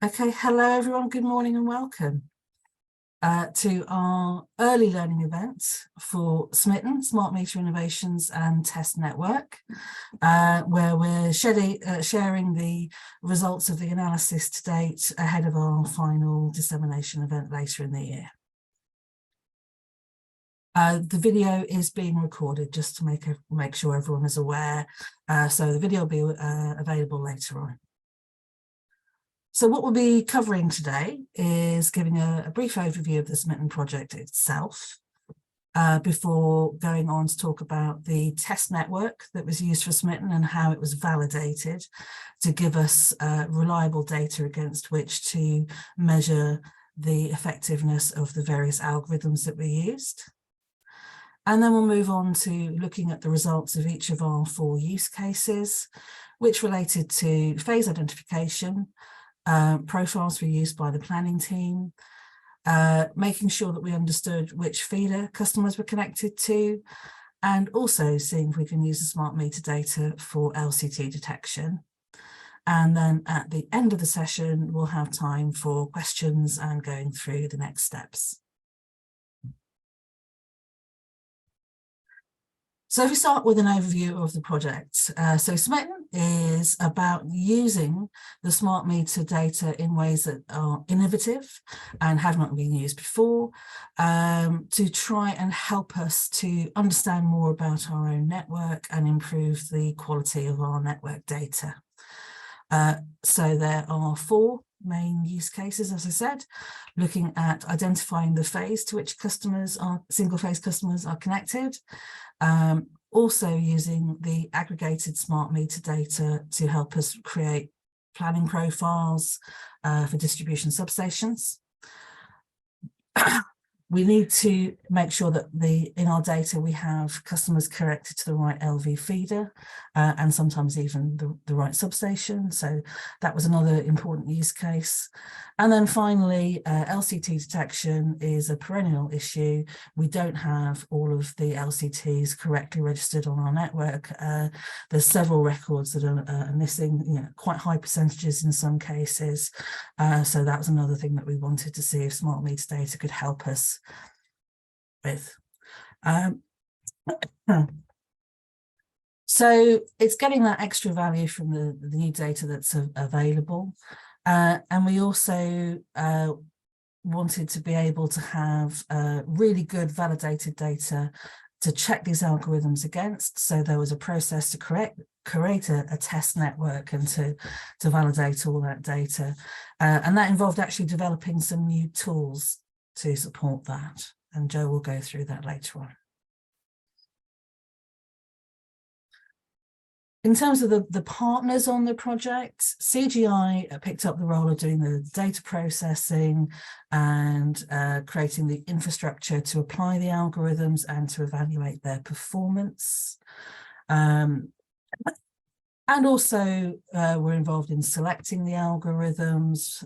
Okay, hello everyone, good morning and welcome to our early learning event for SMITN, Smart Meter Innovations and Test Network, where we're sharing the results of the analysis to date ahead of our final dissemination event later in the year. The video is being recorded just to make sure everyone is aware, so the video will be available later on. So what we'll be covering today is giving a brief overview of the SMITN project itself, before going on to talk about the test network that was used for SMITN and how it was validated to give us reliable data against which to measure the effectiveness of the various algorithms that we used. And then we'll move on to looking at the results of each of our 4 use cases, which related to phase identification, profiles were used by the planning team, making sure that we understood which feeder customers were connected to, and also seeing if we can use the smart meter data for LCT detection. And then at the end of the session, we'll have time for questions and going through the next steps. So if we start with an overview of the project, so SMITN is about using the smart meter data in ways that are innovative and have not been used before, to try and help us to understand more about our own network and improve the quality of our network data. So there are 4 main use cases, as I said, looking at identifying the phase to which single phase customers are connected, also using the aggregated smart meter data to help us create planning profiles for distribution substations. We need to make sure that in our data we have customers connected to the right LV feeder and sometimes even the right substation. So that was another important use case. And then finally, LCT detection is a perennial issue. We don't have all of the LCTs correctly registered on our network. There's several records that are missing, quite high percentages in some cases. So that was another thing that we wanted to see if smart meter data could help us with. So it's getting that extra value from the new data that's available. And we also wanted to be able to have really good validated data to check these algorithms against. So there was a process to create a test network and to validate all that data. And that involved actually developing some new tools to support that. And Joe will go through that later on. In terms of the partners on the project, CGI picked up the role of doing the data processing and creating the infrastructure to apply the algorithms and to evaluate their performance. And also we're involved in selecting the algorithms,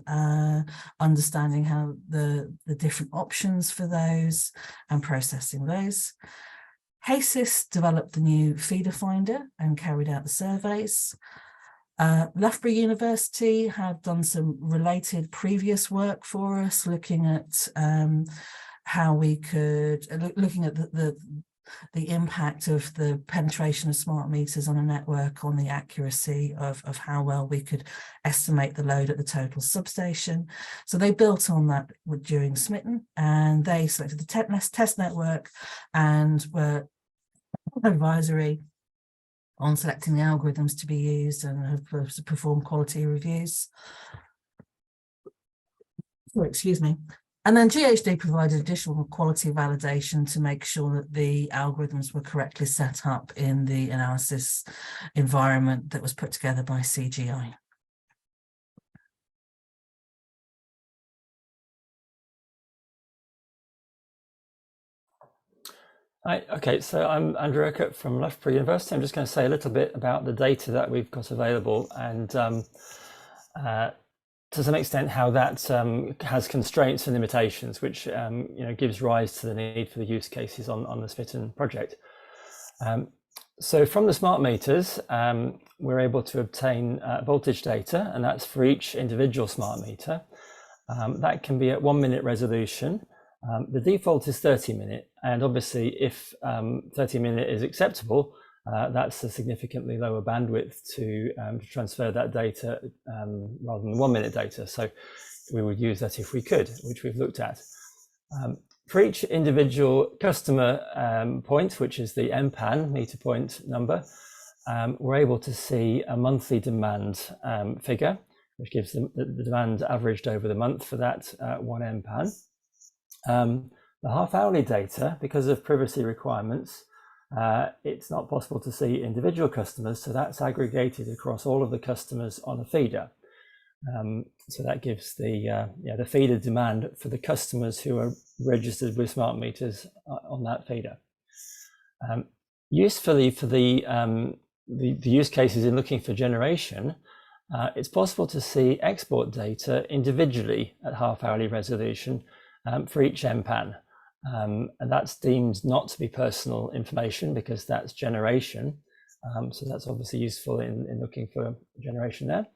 understanding how the different options for those and processing those. HASIS developed the new feeder finder and carried out the surveys. Loughborough University had done some related previous work for us, looking at how we could, looking at the impact of the penetration of smart meters on a network on the accuracy of how well we could estimate the load at the total substation. So they built on that during SMITN, and they selected the test network and were advisory on selecting the algorithms to be used and have performed quality reviews. Oh, excuse me. And then GHD provided additional quality validation to make sure that the algorithms were correctly set up in the analysis environment that was put together by CGI. Hi, okay, so I'm Andrew Urquhart from Loughborough University. I'm just going to say a little bit about the data that we've got available and to some extent how that has constraints and limitations, which gives rise to the need for the use cases on the SMITN project. So from the smart meters, we're able to obtain voltage data, and that's for each individual smart meter. That can be at 1 minute resolution. The default is 30-minute, and obviously if 30-minute is acceptable, that's a significantly lower bandwidth to transfer that data rather than 1 minute data. So we would use that if we could, which we've looked at. For each individual customer point, which is the MPAN, meter point number, we're able to see a monthly demand figure, which gives the demand averaged over the month for that one MPAN. The half-hourly data, because of privacy requirements, it's not possible to see individual customers, so that's aggregated across all of the customers on a feeder. So that gives the feeder demand for the customers who are registered with smart meters on that feeder. Usefully for the use cases in looking for generation, it's possible to see export data individually at half-hourly resolution for each MPAN. And that's deemed not to be personal information because that's generation. So that's obviously useful in looking for generation there.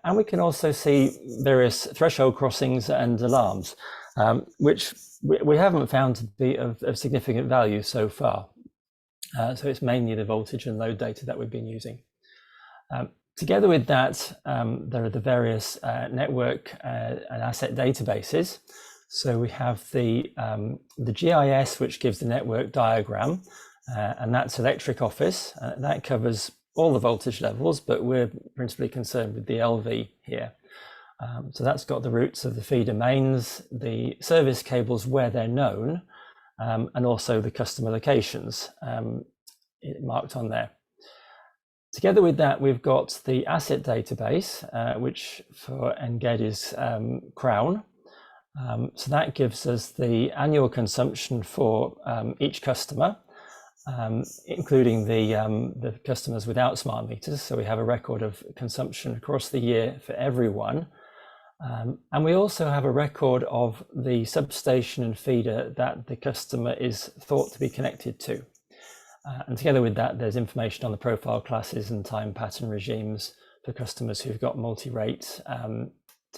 And we can also see various threshold crossings and alarms, which we haven't found to be of significant value so far. So it's mainly the voltage and load data that we've been using. Together with that, there are the various network and asset databases. So we have the GIS, which gives the network diagram, and that's electric office. That covers all the voltage levels, but we're principally concerned with the LV here. So that's got the routes of the feeder mains, the service cables where they're known, and also the customer locations marked on there. Together with that, we've got the asset database, which for NGED is Crown. So that gives us the annual consumption for each customer, including the customers without smart meters. So we have a record of consumption across the year for everyone. And we also have a record of the substation and feeder that the customer is thought to be connected to. And together with that, there's information on the profile classes and time pattern regimes for customers who've got multi-rate,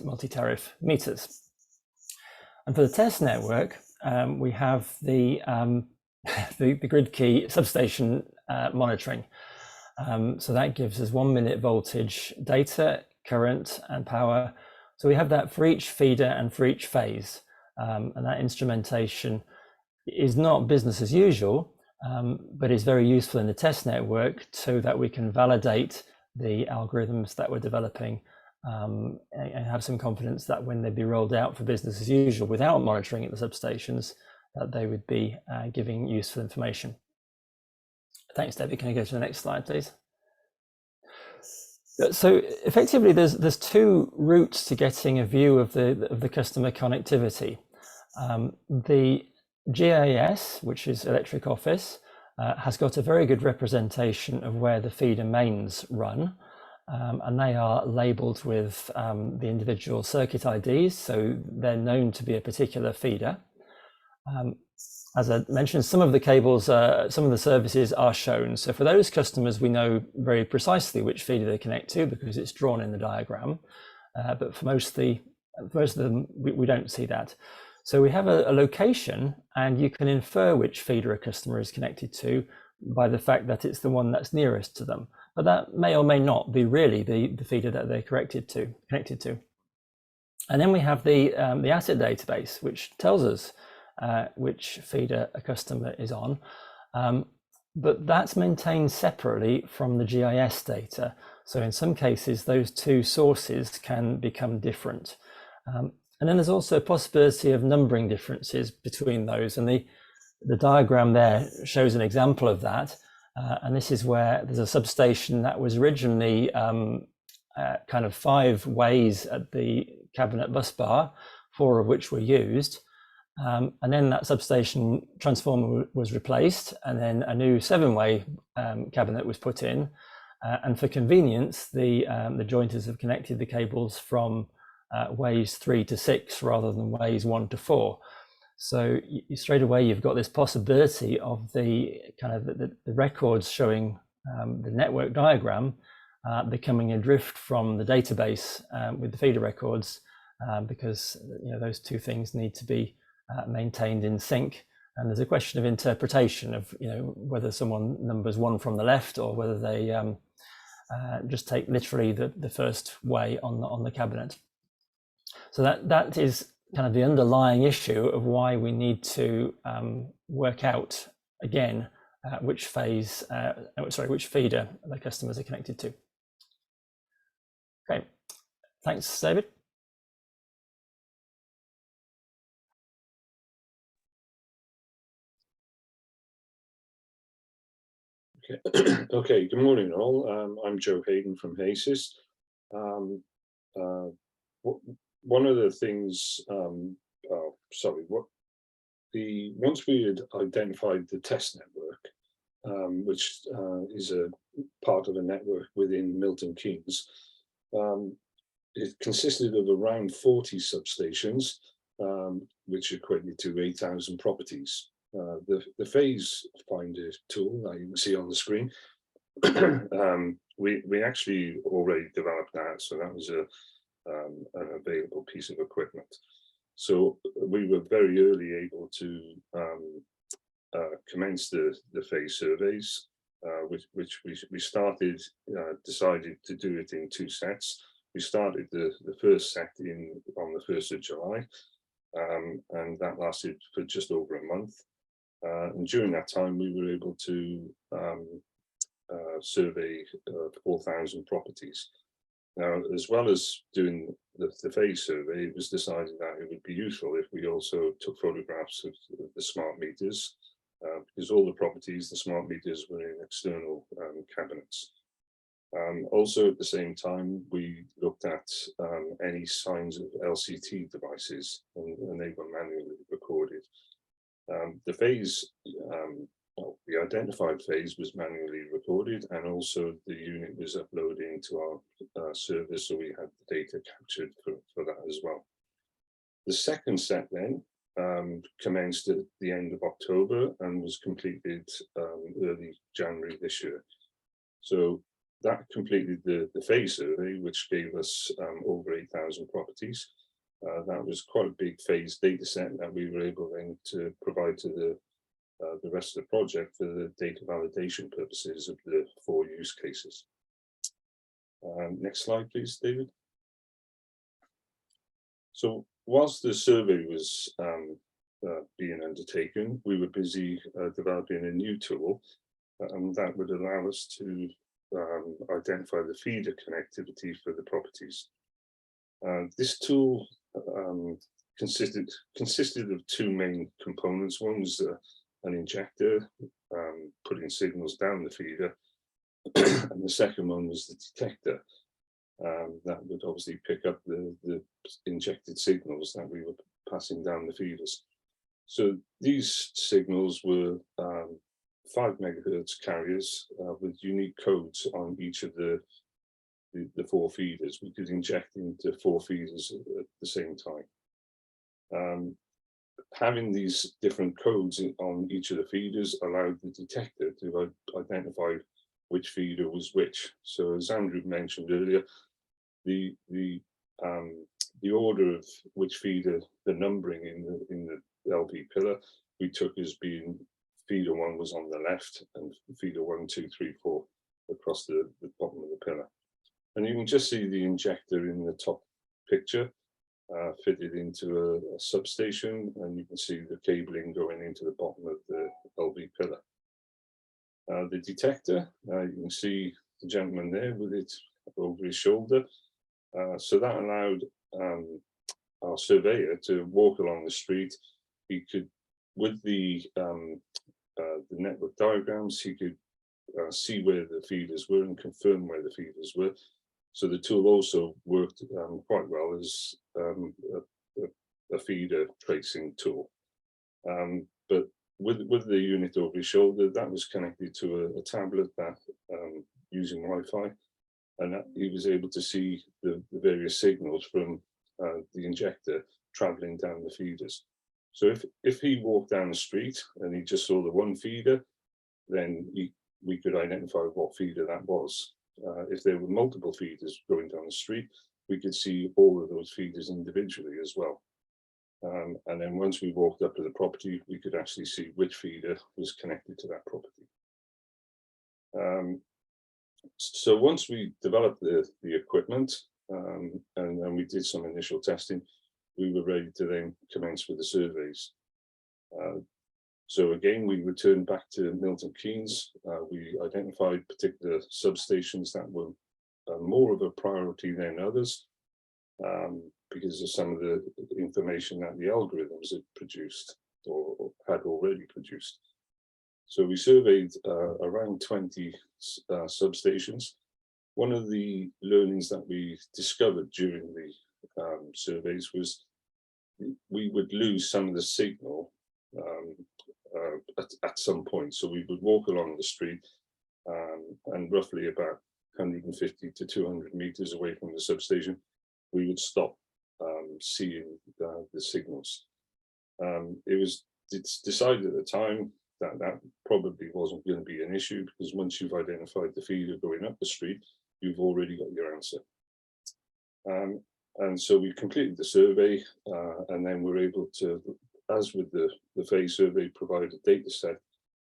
multi-tariff meters. And for the test network, we have the grid key substation monitoring. So that gives us 1 minute voltage data, current and power. So we have that for each feeder and for each phase. And that instrumentation is not business as usual, but is very useful in the test network so that we can validate the algorithms that we're developing and have some confidence that when they be rolled out for business as usual without monitoring at the substations, that they would be giving useful information. Thanks, Debbie. Can you go to the next slide, please? So effectively, there's two routes to getting a view of the customer connectivity. The GIS, which is electric office, has got a very good representation of where the feeder mains run. And they are labeled with the individual circuit IDs, so they're known to be a particular feeder. As I mentioned, some of the cables, some of the services are shown. So for those customers, we know very precisely which feeder they connect to because it's drawn in the diagram. But for most of them, we don't see that. So we have a location, and you can infer which feeder a customer is connected to by the fact that it's the one that's nearest to them. But that may or may not be really the feeder that they're connected to. And then we have the asset database, which tells us which feeder a customer is on. But that's maintained separately from the GIS data. So in some cases, those two sources can become different. And then there's also a possibility of numbering differences between those. And the diagram there shows an example of that. And this is where there's a substation that was originally kind of 5 ways at the cabinet bus bar, 4 of which were used. And then that substation transformer was replaced, and then a new 7-way cabinet was put in. And for convenience, the jointers have connected the cables from ways 3 to 6 rather than ways 1 to 4. So straight away you've got this possibility of the kind of the records showing the network diagram becoming adrift from the database with the feeder records, because those two things need to be maintained in sync. And there's a question of interpretation of whether someone numbers one from the left or whether they just take literally the first way on the cabinet. So that is kind of the underlying issue of why we need to work out again which feeder the customers are connected to. Okay, thanks, David. Okay, good morning all. I'm Joe Hayden from HASIS. One of the things, once we had identified the test network, which is a part of a network within Milton Keynes, it consisted of around 40 substations, which equated to 8,000 properties. The phase finder tool that you can see on the screen, we actually already developed that, so that was an available piece of equipment. So we were very early able to commence the phase surveys, which we started, decided to do it in 2 sets. We started the first set on the 1st of July, and that lasted for just over a month. And during that time, we were able to survey 4,000 properties. Now, as well as doing the phase survey, it was decided that it would be useful if we also took photographs of the smart meters, because all the properties, the smart meters were in external cabinets. Also, at the same time, we looked at any signs of LCT devices, and they were manually recorded. The phase, the identified phase was manually recorded, and also the unit was uploaded into our server, so we had the data captured for that as well. The second set then commenced at the end of October and was completed early January this year. So that completed the phase survey, which gave us over 8,000 properties. That was quite a big phase data set that we were able then to provide to the rest of the project for the data validation purposes of the 4 use cases. Next slide, please, David. So whilst the survey was being undertaken, we were busy developing a new tool that would allow us to identify the feeder connectivity for the properties. This tool consisted of 2 main components. One was an injector putting signals down the feeder, and the second one was the detector that would obviously pick up the injected signals that we were passing down the feeders. So these signals were 5 megahertz carriers with unique codes on each of the 4 feeders. We could inject into 4 feeders at the same time. Having these different codes on each of the feeders allowed the detector to identify which feeder was which. So as Andrew mentioned earlier, the order of which feeder, the numbering in the LV pillar, we took as being feeder 1 was on the left and feeder 1, 2, 3, 4 across the bottom of the pillar. And you can just see the injector in the top picture fitted into a substation, and you can see the cabling going into the bottom of the LV pillar. The detector, you can see the gentleman there with it over his shoulder. So that allowed our surveyor to walk along the street. He could, with the network diagrams, he could see where the feeders were and confirm where the feeders were. So the tool also worked quite well as a feeder tracing tool. But with the unit over his shoulder, that was connected to a tablet that using Wi-Fi, and that he was able to see the various signals from the injector traveling down the feeders. So if he walked down the street and he just saw the one feeder, then we could identify what feeder that was. If there were multiple feeders going down the street, we could see all of those feeders individually as well. And then once we walked up to the property, we could actually see which feeder was connected to that property. So once we developed the equipment and we did some initial testing, we were ready to then commence with the surveys. So again, we returned back to Milton Keynes. We identified particular substations that were more of a priority than others because of some of the information that the algorithms had produced or had already produced. So we surveyed around 20 substations. One of the learnings that we discovered during the surveys was we would lose some of the signal at some point. So we would walk along the street and roughly about 150 to 200 meters away from the substation, we would stop seeing the signals. It's decided at the time that probably wasn't going to be an issue, because once you've identified the feeder going up the street, you've already got your answer. And so we completed the survey and then we're able to, as with the phase survey, provide a data set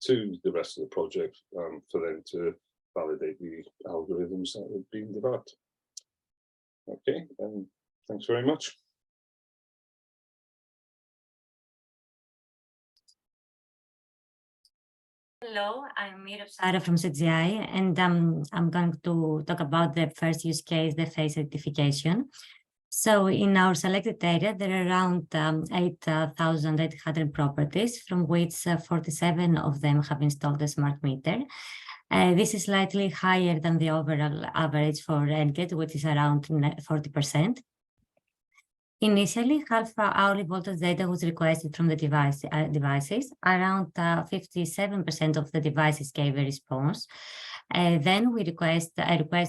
to the rest of the project for them to validate the algorithms that have been developed. Okay, and thanks very much. Hello, I'm Sara from CGI, and I'm going to talk about the first use case, the phase certification. So in our selected area, there are around 8,800 properties, from which 47 of them have installed a smart meter. This is slightly higher than the overall average for NGET, which is around 40%. Initially, half-hourly voltage data was requested from the devices. Around 57% of the devices gave a response. Then a request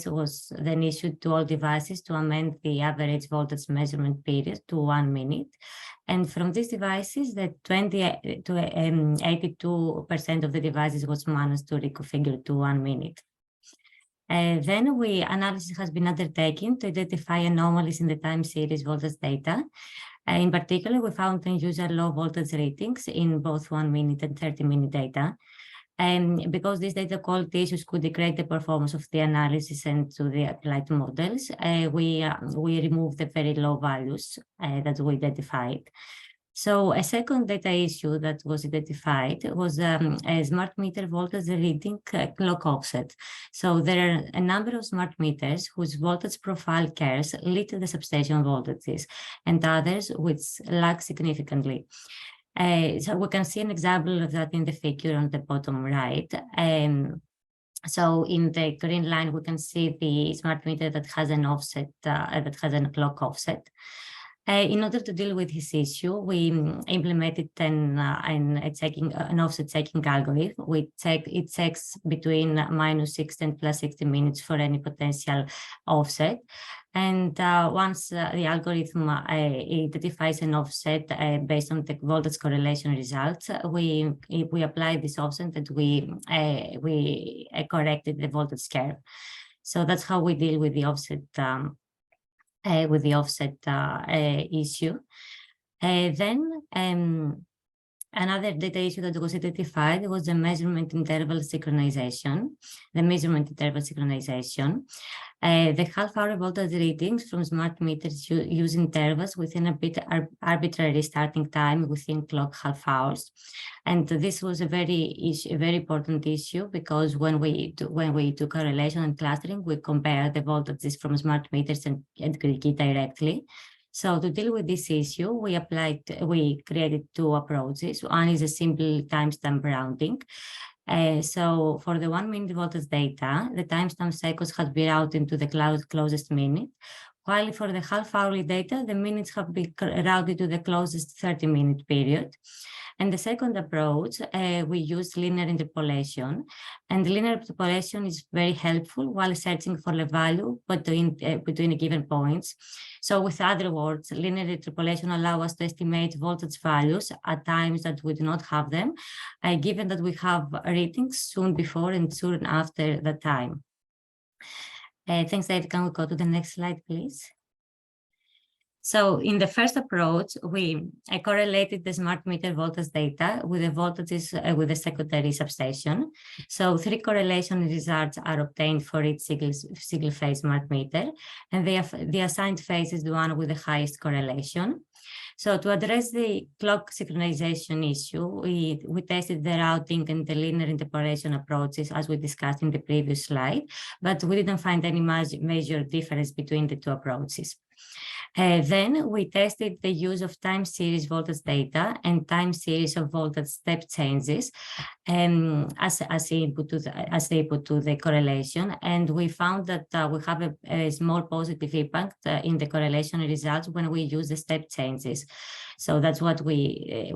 was then issued to all devices to amend the average voltage measurement period to 1 minute. And from these devices, the 20 to 82% of the devices was managed to reconfigure to 1 minute. Then analysis has been undertaken to identify anomalies in the time series voltage data. In particular, we found unusual low voltage readings in both 1 minute and 30-minute data. And because these data quality issues could degrade the performance of the analysis and to the applied models, we removed the very low values that we identified. So a second data issue that was identified was a smart meter voltage reading clock offset. So there are a number of smart meters whose voltage profile curves lead to the substation voltages, and others which lag significantly. So we can see an example of that in the figure on the bottom right. So in the green line, we can see the smart meter that has an offset, that has a clock offset. In order to deal with this issue, we implemented an offset checking algorithm. It checks between -60 and +60 minutes for any potential offset. And once the algorithm identifies an offset based on the voltage correlation results, we apply this offset and we corrected the voltage curve. So that's how we deal with the offset issue. Then another data issue that was identified was the measurement interval synchronization. The half-hour voltage readings from smart meters use intervals within a bit arbitrary starting time within clock half hours. And this was a very important issue, because when we do correlation and clustering, we compare the voltages from smart meters and aggregate directly. So to deal with this issue, we created two approaches. One is a simple timestamp rounding. So for the 1 minute voltage data, the timestamp cycles had been routed into the closest minute, while for the half-hourly data, the minutes have been routed to the closest 30-minute period. And the second approach, we use linear interpolation. And linear interpolation is very helpful while searching for the value between given points. So with other words, linear interpolation allows us to estimate voltage values at times that we do not have them, given that we have readings soon before and soon after the time. Thanks, David. Can we go to the next slide, please? So in the first approach, we correlated the smart meter voltage data with the voltages with the secondary substation. So 3 correlation results are obtained for each single phase smart meter, and the assigned phase is the one with the highest correlation. So to address the clock synchronization issue, we tested the routing and the linear interpolation approaches as we discussed in the previous slide, but we didn't find any major difference between the two approaches. Then we tested the use of time series voltage data and time series of voltage step changes as the input to the correlation, and we found that we have a small positive impact in the correlation results when we use the step changes. So that's what we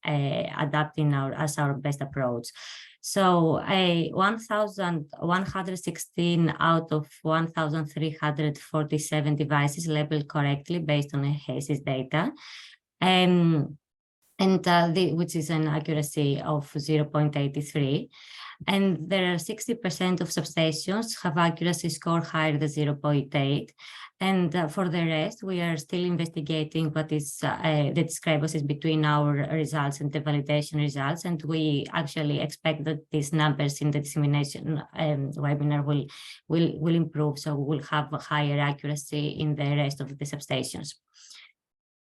adapt as our best approach. So 1,116 out of 1,347 devices labeled correctly based on HACES data, which is an accuracy of 0.83. And there are 60% of substations have accuracy score higher than 0.8. And for the rest, we are still investigating what is the discrepancies between our results and the validation results. And we actually expect that these numbers in the dissemination webinar will improve. So we'll have a higher accuracy in the rest of the substations.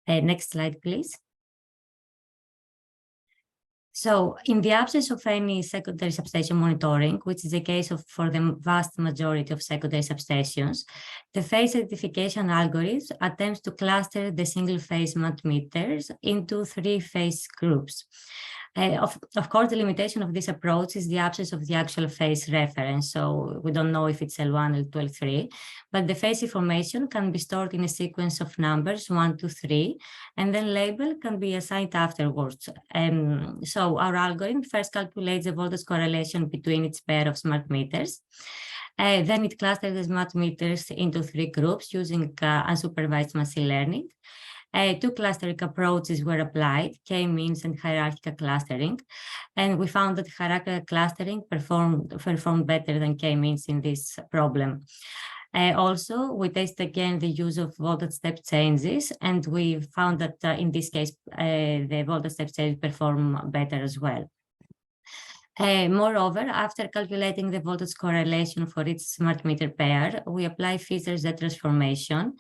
Next slide, please. So in the absence of any secondary substation monitoring, which is the case for the vast majority of secondary substations, the phase identification algorithm attempts to cluster the single phase smart meters into 3 phase groups. Of course, the limitation of this approach is the absence of the actual phase reference. So we don't know if it's L1, L2, L3, but the phase information can be stored in a sequence of numbers 1 to 3, and then label can be assigned afterwards. So our algorithm first calculates the voltage correlation between its pair of smart meters. Then it clusters the smart meters into 3 groups using unsupervised machine learning. 2 clustering approaches were applied, K-means and hierarchical clustering, and we found that hierarchical clustering performed better than K-means in this problem. Also, we tested again the use of voltage step changes, and we found that in this case, the voltage step changes perform better as well. Moreover, after calculating the voltage correlation for each smart meter pair, we apply Fisher's transformation.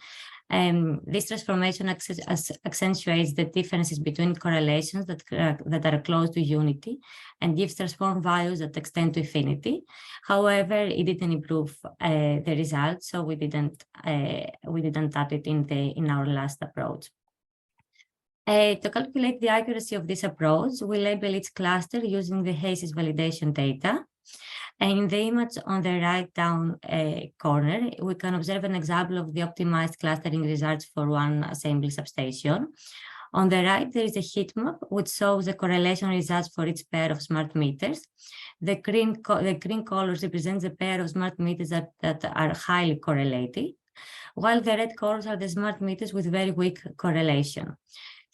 This transformation accentuates the differences between correlations that are close to unity and gives transform values that extend to infinity. However, it didn't improve the results, so we didn't add it in our last approach. To calculate the accuracy of this approach, we label each cluster using the HACES validation data. And in the image on the right down corner, we can observe an example of the optimized clustering results for one assembly substation. On the right, there is a heat map which shows the correlation results for each pair of smart meters. The green colors represent the pair of smart meters that are highly correlated, while the red colors are the smart meters with very weak correlation.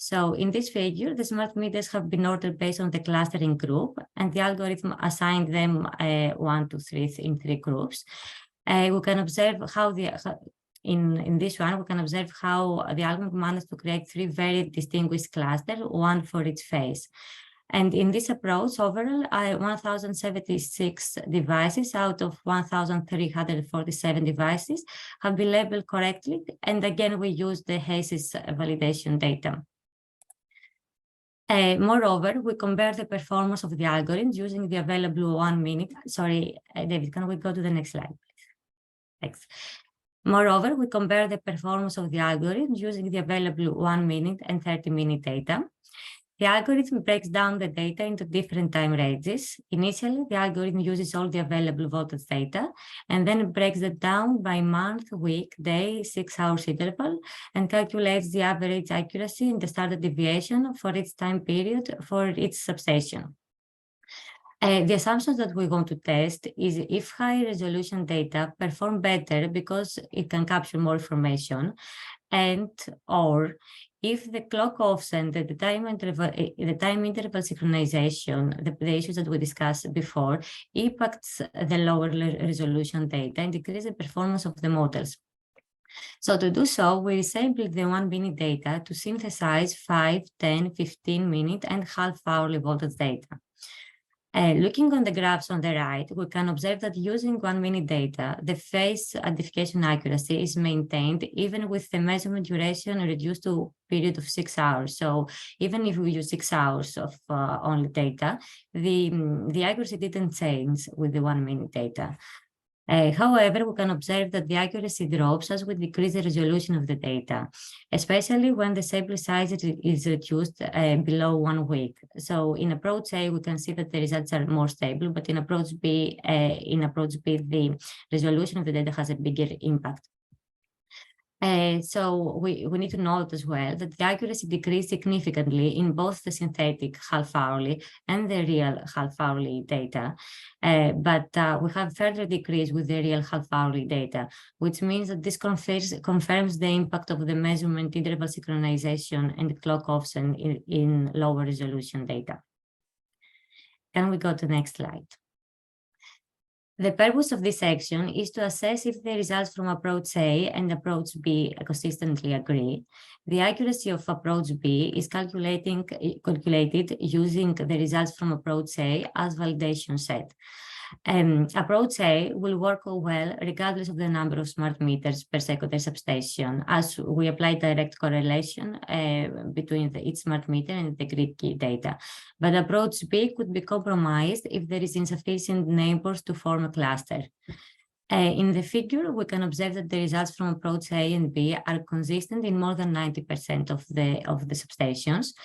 So in this figure, the smart meters have been ordered based on the clustering group, and the algorithm assigned them 1 to 3 in 3 groups. We can observe how in this one, we can observe how the algorithm managed to create 3 very distinguished clusters, 1 for each phase. And in this approach, overall, 1,076 devices out of 1,347 devices have been labeled correctly. And again, we use the HACES validation data. Moreover, we compare the performance of the algorithm using the available 1 minute. Sorry, David, can we go to the next slide, please? Thanks. Moreover, we compare the performance of the algorithm using the available 1 minute and 30-minute data. The algorithm breaks down the data into different time ranges. Initially, the algorithm uses all the available voltage data and then breaks it down by month, week, day, 6 hours interval, and calculates the average accuracy and the standard deviation for each time period for each substation. The assumptions that we want to test is if high resolution data perform better because it can capture more information, and or if the clock offset, the time interval synchronization, the issues that we discussed before, impacts the lower resolution data and decrease the performance of the models. So to do so, we resampled the 1 minute data to synthesize 5, 10, 15 minute and half-hourly voltage data. Looking on the graphs on the right, we can observe that using 1 minute data, the phase identification accuracy is maintained even with the measurement duration reduced to a period of 6 hours. So even if we use 6 hours of only data, the accuracy didn't change with the 1 minute data. However, we can observe that the accuracy drops as we decrease the resolution of the data, especially when the sample size is reduced below 1 week. So in approach A, we can see that the results are more stable, but in approach B, the resolution of the data has a bigger impact. So we need to note as well that the accuracy decreased significantly in both the synthetic half-hourly and the real half-hourly data. But we have further decrease with the real half-hourly data, which means that this confirms the impact of the measurement interval synchronization and clock offset in lower resolution data. Can we go to the next slide? The purpose of this section is to assess if the results from approach A and approach B consistently agree. The accuracy of approach B is calculated using the results from approach A as validation set. Approach A will work well regardless of the number of smart meters per secondary substation, as we apply direct correlation between each smart meter and the grid key data. But approach B could be compromised if there is insufficient neighbors to form a cluster. In the figure, we can observe that the results from approach A and B are consistent in more than 90% of the substations,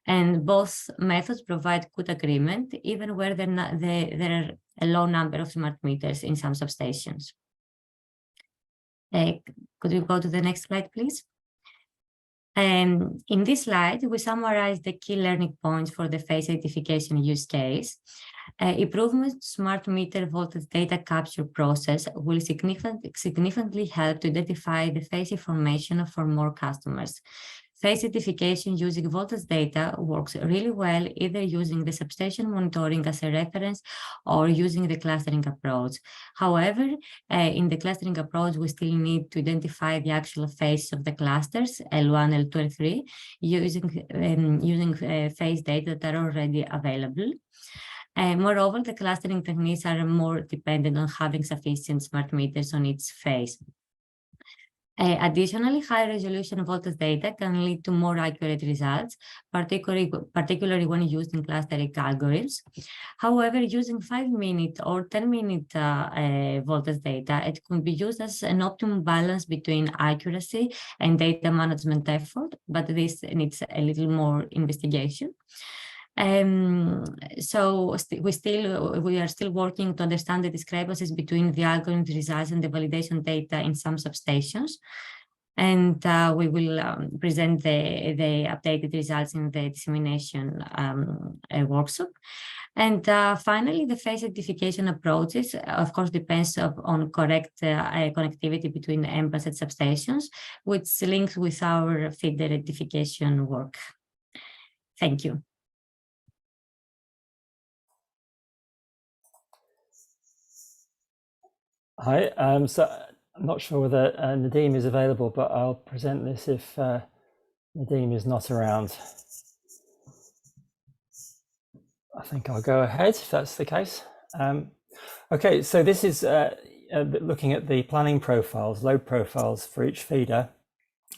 and both methods provide good agreement, even where there are a low number of smart meters in some substations. Could we go to the next slide, please? In this slide, we summarize the key learning points for the phase identification use case. Improvement smart meter voltage data capture process will significantly help to identify the phase information for more customers. Phase identification using voltage data works really well, either using the substation monitoring as a reference or using the clustering approach. However, in the clustering approach, we still need to identify the actual phases of the clusters, L1, L2, L3, using phase data that are already available. Moreover, the clustering techniques are more dependent on having sufficient smart meters on each phase. Additionally, high-resolution voltage data can lead to more accurate results, particularly when used in clustering algorithms. However, using 5-minute or 10-minute voltage data, it can be used as an optimum balance between accuracy and data management effort, but this needs a little more investigation. So we are still working to understand the discrepancies between the algorithm results and the validation data in some substations. And we will present the updated results in the dissemination workshop. And finally, the phase identification approaches, of course, depends on correct connectivity between MPAS and substations, which links with our feeder identification work. Thank you. Hi, so I'm not sure whether Nadeem is available, but I'll present this if Nadeem is not around. I think I'll go ahead if that's the case. Okay, so this is looking at the planning profiles, load profiles for each feeder.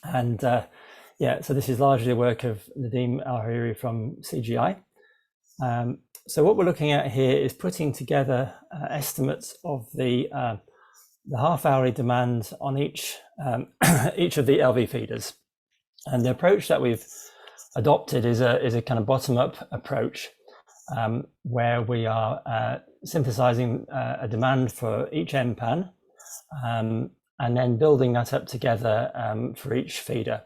And yeah, so this is largely the work of Nadeem Al-Hariri from CGI. So what we're looking at here is putting together estimates of the half-hourly demand on each of the LV feeders. And the approach that we've adopted is a kind of bottom-up approach, where we are synthesizing a demand for each MPAN, and then building that up together for each feeder.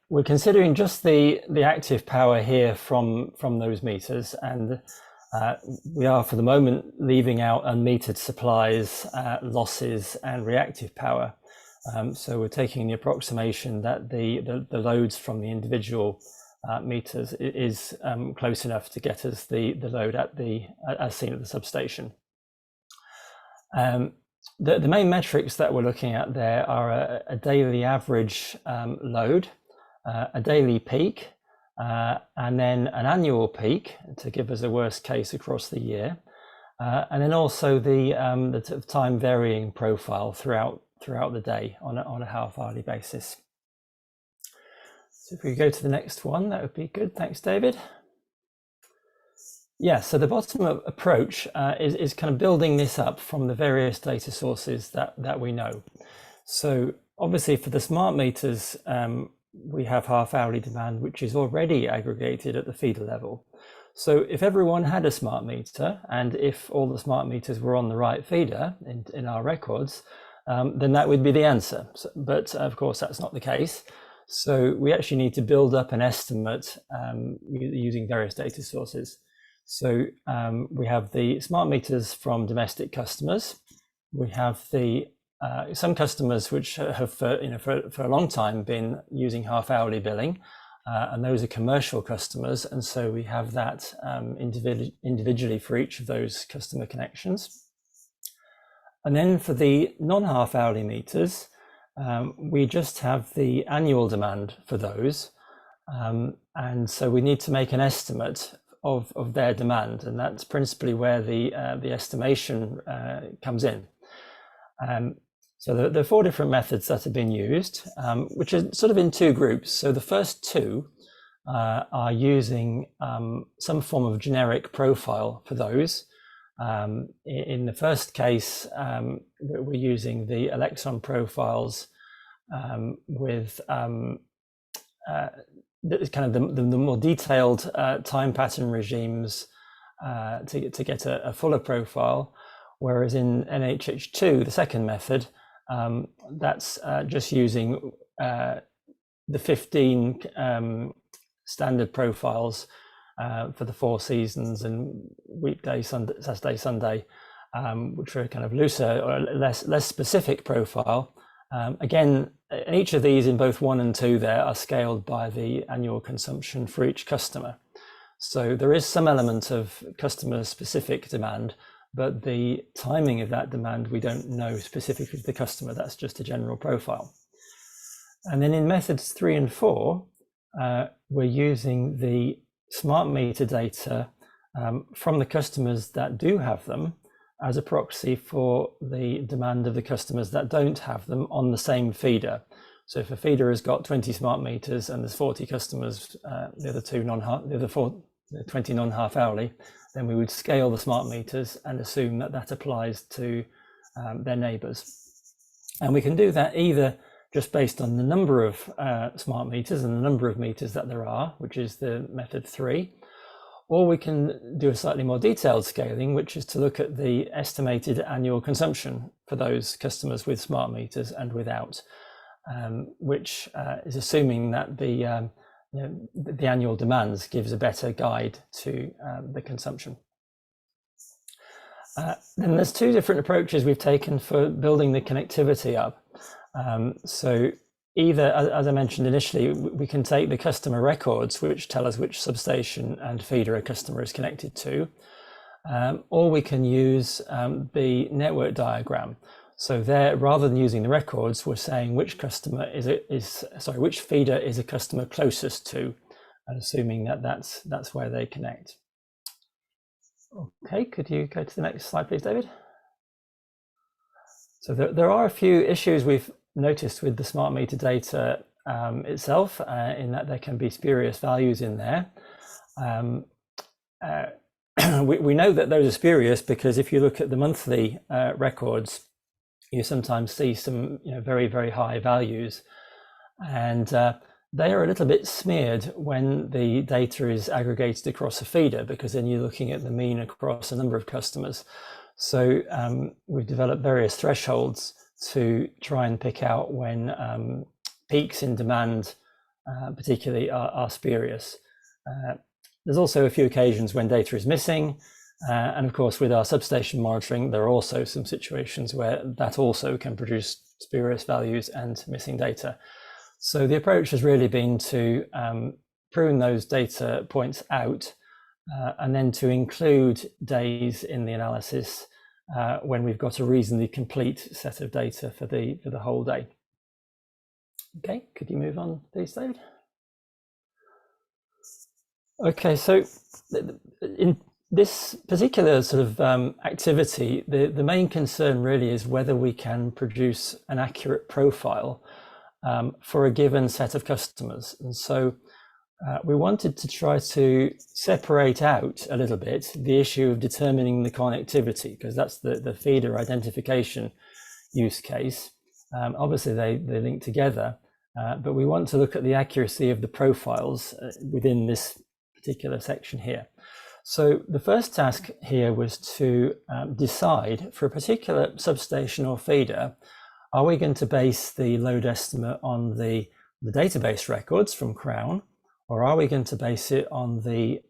We're considering just the active power here from those meters, and we are for the moment leaving out unmetered supplies, losses, and reactive power. So we're taking the approximation that the loads from the individual meters is close enough to get us the load as seen at the substation. The main metrics that we're looking at there are a daily average load, a daily peak, and then an annual peak to give us a worst case across the year, and then also the time varying profile throughout the day on a half-hourly basis. So if we go to the next one, that would be good. Thanks, David. Yeah, so the bottom-up approach is kind of building this up from the various data sources that we know. So obviously for the smart meters, we have half-hourly demand, which is already aggregated at the feeder level. So if everyone had a smart meter, and if all the smart meters were on the right feeder in our records, then that would be the answer. But of course, that's not the case. So we actually need to build up an estimate using various data sources. So we have the smart meters from domestic customers. We have some customers which have for a long time been using half-hourly billing, and those are commercial customers, and so we have that individually for each of those customer connections. And then for the non-half-hourly meters, we just have the annual demand for those, and so we need to make an estimate of their demand, and that's principally where the estimation comes in. So there are 4 different methods that have been used, which are sort of in 2 groups. So the first 2 are using some form of generic profile for those. In the first case, we're using the Elexon profiles with kind of the more detailed time pattern regimes to get a fuller profile, whereas in NHH2, the second method, that's just using the 15 standard profiles for the 4 seasons and weekday, Saturday, Sunday, which are kind of looser or less specific profile. Again, each of these in both 1 and 2 there are scaled by the annual consumption for each customer. So there is some element of customer specific demand, but the timing of that demand, we don't know specifically for the customer. That's just a general profile. And then in methods 3 and 4, we're using the smart meter data from the customers that do have them as a proxy for the demand of the customers that don't have them on the same feeder. So if a feeder has got 20 smart meters and there's 40 customers, the other 20 non-half hourly, then we would scale the smart meters and assume that that applies to their neighbors. And we can do that either just based on the number of smart meters and the number of meters that there are, which is the method 3, or we can do a slightly more detailed scaling, which is to look at the estimated annual consumption for those customers with smart meters and without, which is assuming that the annual demands gives a better guide to the consumption. Then there's 2 different approaches we've taken for building the connectivity up. So either, as I mentioned initially, we can take the customer records, which tell us which substation and feeder a customer is connected to, or we can use the network diagram. So there, rather than using the records, we're saying which customer which feeder is a customer closest to, and assuming that that's where they connect. Okay, could you go to the next slide, please, David? So there are a few issues we've noticed with the smart meter data itself, in that there can be spurious values in there. We know that those are spurious because if you look at the monthly records, you sometimes see some very, very high values. And they are a little bit smeared when the data is aggregated across a feeder, because then you're looking at the mean across a number of customers. So we've developed various thresholds to try and pick out when peaks in demand particularly are spurious. There's also a few occasions when data is missing, and of course with our substation monitoring there are also some situations where that also can produce spurious values and missing data. So the approach has really been to prune those data points out and then to include days in the analysis when we've got a reasonably complete set of data for the whole day. Okay, could you move on, please, David? Okay, so in this particular sort of activity, the main concern really is whether we can produce an accurate profile for a given set of customers. And so we wanted to try to separate out a little bit the issue of determining the connectivity, because that's the feeder identification use case. Obviously they link together, but we want to look at the accuracy of the profiles within this particular section here. So the first task here was to decide for a particular substation or feeder, are we going to base the load estimate on the database records from Crown, or are we going to base it on the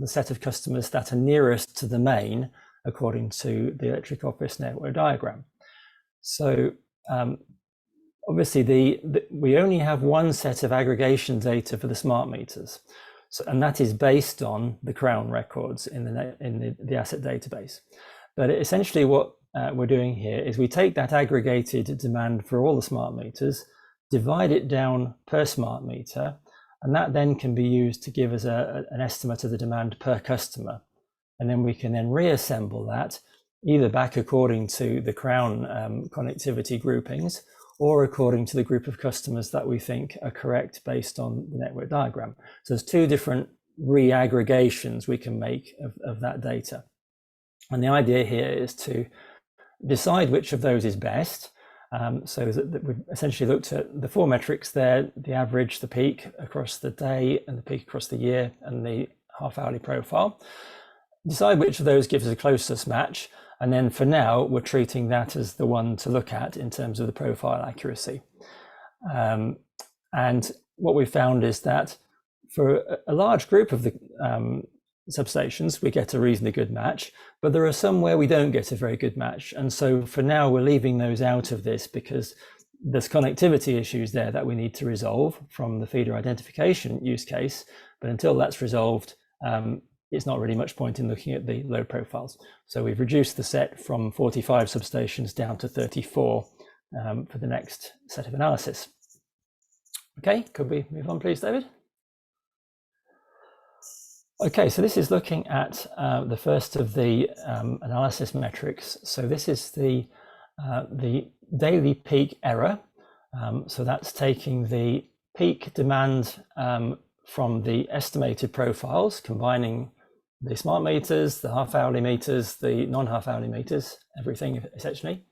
set of customers that are nearest to the main according to the electric office network diagram? So obviously we only have one set of aggregation data for the smart meters. So, and that is based on the Crown records in the asset database. But essentially what we're doing here is we take that aggregated demand for all the smart meters, divide it down per smart meter, and that then can be used to give us an estimate of the demand per customer. And then we can then reassemble that either back according to the Crown connectivity groupings, or according to the group of customers that we think are correct based on the network diagram. So there's two different re-aggregations we can make of that data. And the idea here is to decide which of those is best. So that we've essentially looked at the four metrics there, the average, the peak across the day, and the peak across the year, and the half-hourly profile. Decide which of those gives us a closest match. And then for now, we're treating that as the one to look at in terms of the profile accuracy. And what we found is that for a large group of the substations, we get a reasonably good match, but there are some where we don't get a very good match. And so for now, we're leaving those out of this because there's connectivity issues there that we need to resolve from the feeder identification use case. But until that's resolved, it's not really much point in looking at the load profiles. So we've reduced the set from 45 substations down to 34 for the next set of analysis. Okay, could we move on, please, David? Okay, so this is looking at the first of the analysis metrics. So this is the daily peak error. So that's taking the peak demand from the estimated profiles, combining the smart meters, the half-hourly meters, the non-half-hourly meters, everything essentially.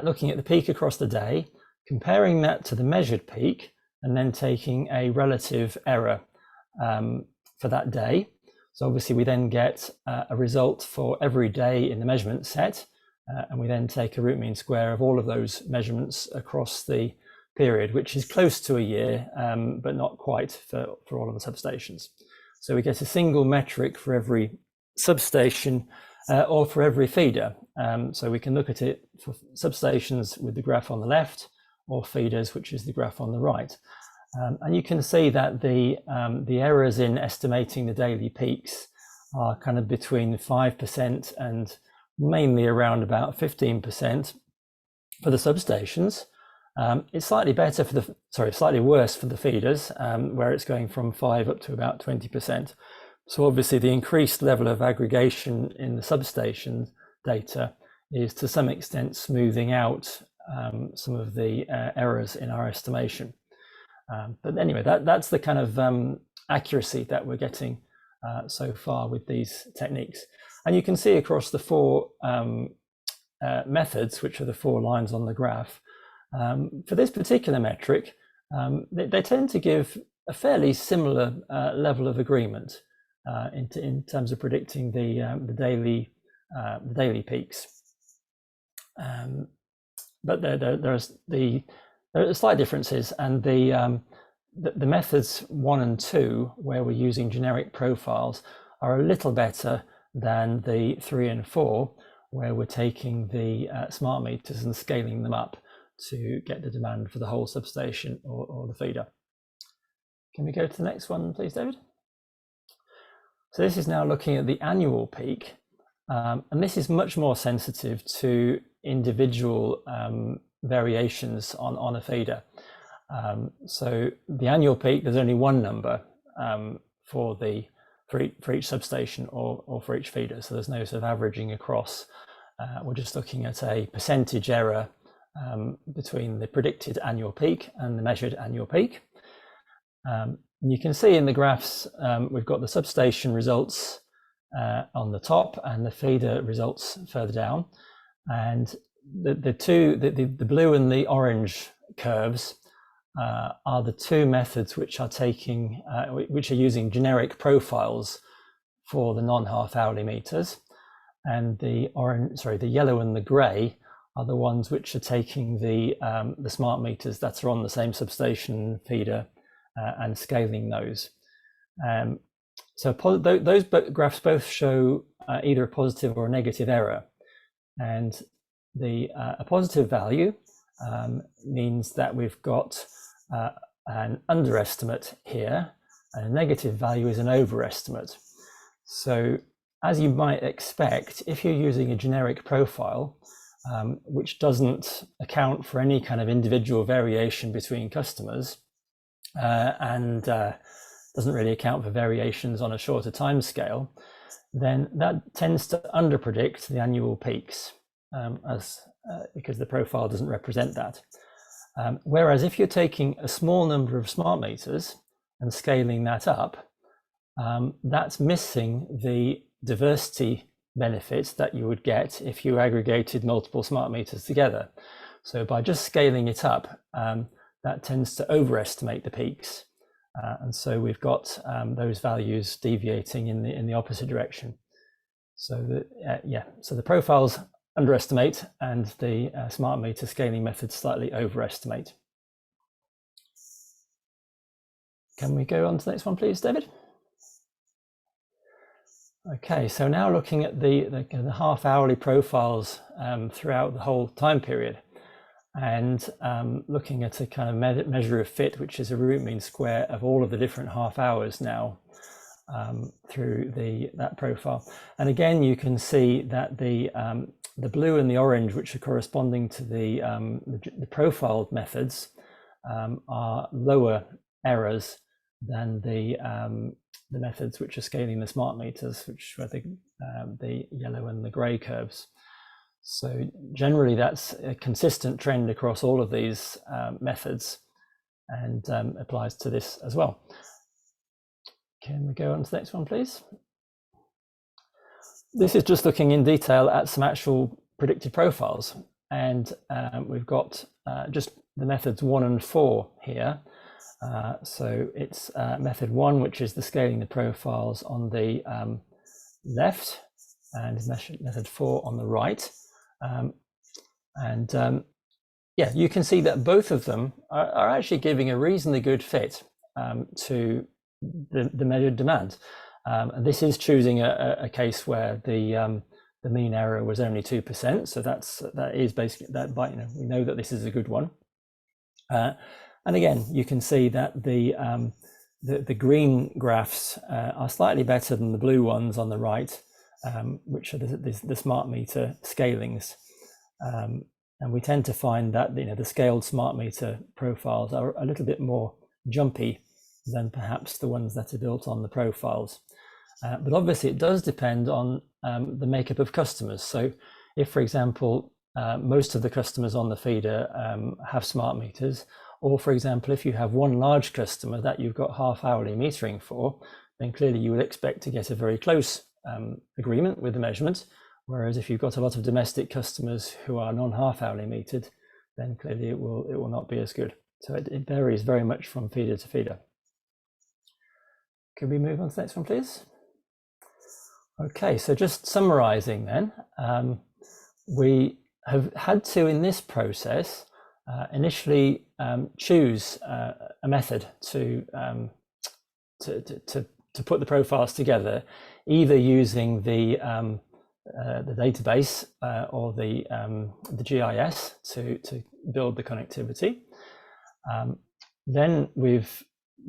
Looking at the peak across the day, comparing that to the measured peak, and then taking a relative error for that day. So obviously we then get a result for every day in the measurement set, and we then take a root mean square of all of those measurements across the period, which is close to a year, but not quite for all of the substations. So we get a single metric for every substation or for every feeder. So we can look at it for substations with the graph on the left, or feeders, which is the graph on the right. And you can see that the errors in estimating the daily peaks are kind of between 5% and mainly around about 15% for the substations. It's slightly better for the, slightly worse for the feeders, where it's going from 5 up to about 20%. So obviously the increased level of aggregation in the substation data is to some extent smoothing out some of the errors in our estimation. But anyway, that's the kind of accuracy that we're getting so far with these techniques. And you can see across the four methods, which are the 4 lines on the graph, for this particular metric, they tend to give a fairly similar level of agreement in terms of predicting the daily peaks. But there are slight differences, and the methods 1 and 2, where we're using generic profiles, are a little better than the 3 and 4, where we're taking the smart meters and scaling them up to get the demand for the whole substation or the feeder. Can we go to the next one, please, David? So this is now looking at the annual peak, and this is much more sensitive to individual variations on a feeder. So the annual peak, there's only one number for each substation or for each feeder, so there's no sort of averaging across. We're just looking at a percentage error between the predicted annual peak and the measured annual peak. You can see in the graphs, we've got the substation results on the top and the feeder results further down. And the blue and the orange curves are the two methods which are using generic profiles for the non-half hourly meters. And the yellow and the grey are the ones which are taking the smart meters that are on the same substation feeder and scaling those. So those graphs both show either a positive or a negative error. And a positive value means that we've got an underestimate here, and a negative value is an overestimate. So as you might expect, if you're using a generic profile, which doesn't account for any kind of individual variation between customers, and doesn't really account for variations on a shorter time scale, then that tends to underpredict the annual peaks, because the profile doesn't represent that. Whereas if you're taking a small number of smart meters and scaling that up, that's missing the diversity benefits that you would get if you aggregated multiple smart meters together. So by just scaling it up, that tends to overestimate the peaks. And so we've got those values deviating in the opposite direction. So so the profiles underestimate and the smart meter scaling methods slightly overestimate. Can we go on to the next one, please, David? Okay, so now looking at the half hourly profiles throughout the whole time period, and looking at a kind of measure of fit, which is a root mean square of all of the different half hours now through that profile. And again, you can see that the blue and the orange, which are corresponding to the profiled methods, are lower errors than the methods which are scaling the smart meters, which are the yellow and the grey curves. So generally, that's a consistent trend across all of these methods, and applies to this as well. Can we go on to the next one, please? This is just looking in detail at some actual predicted profiles, and we've got just the methods 1 and 4 here. So it's method 1, which is the scaling the profiles on the left, and method 4 on the right. Yeah, you can see that both of them are actually giving a reasonably good fit to the measured demand. And this is choosing a case where the mean error was only 2%. So that is basically that. But we know that this is a good one. And again, you can see that the green graphs are slightly better than the blue ones on the right, which are the smart meter scalings. And we tend to find that the scaled smart meter profiles are a little bit more jumpy than perhaps the ones that are built on the profiles. But obviously it does depend on the makeup of customers. So if, for example, most of the customers on the feeder have smart meters, or for example, if you have one large customer that you've got half hourly metering for, then clearly you would expect to get a very close agreement with the measurement. Whereas if you've got a lot of domestic customers who are non-half hourly metered, then clearly it will not be as good. So it varies very much from feeder to feeder. Can we move on to the next one, please? Okay, so just summarizing then, we have had to, in this process, initially choose a method to put the profiles together, either using the database or the GIS to build the connectivity. Then we've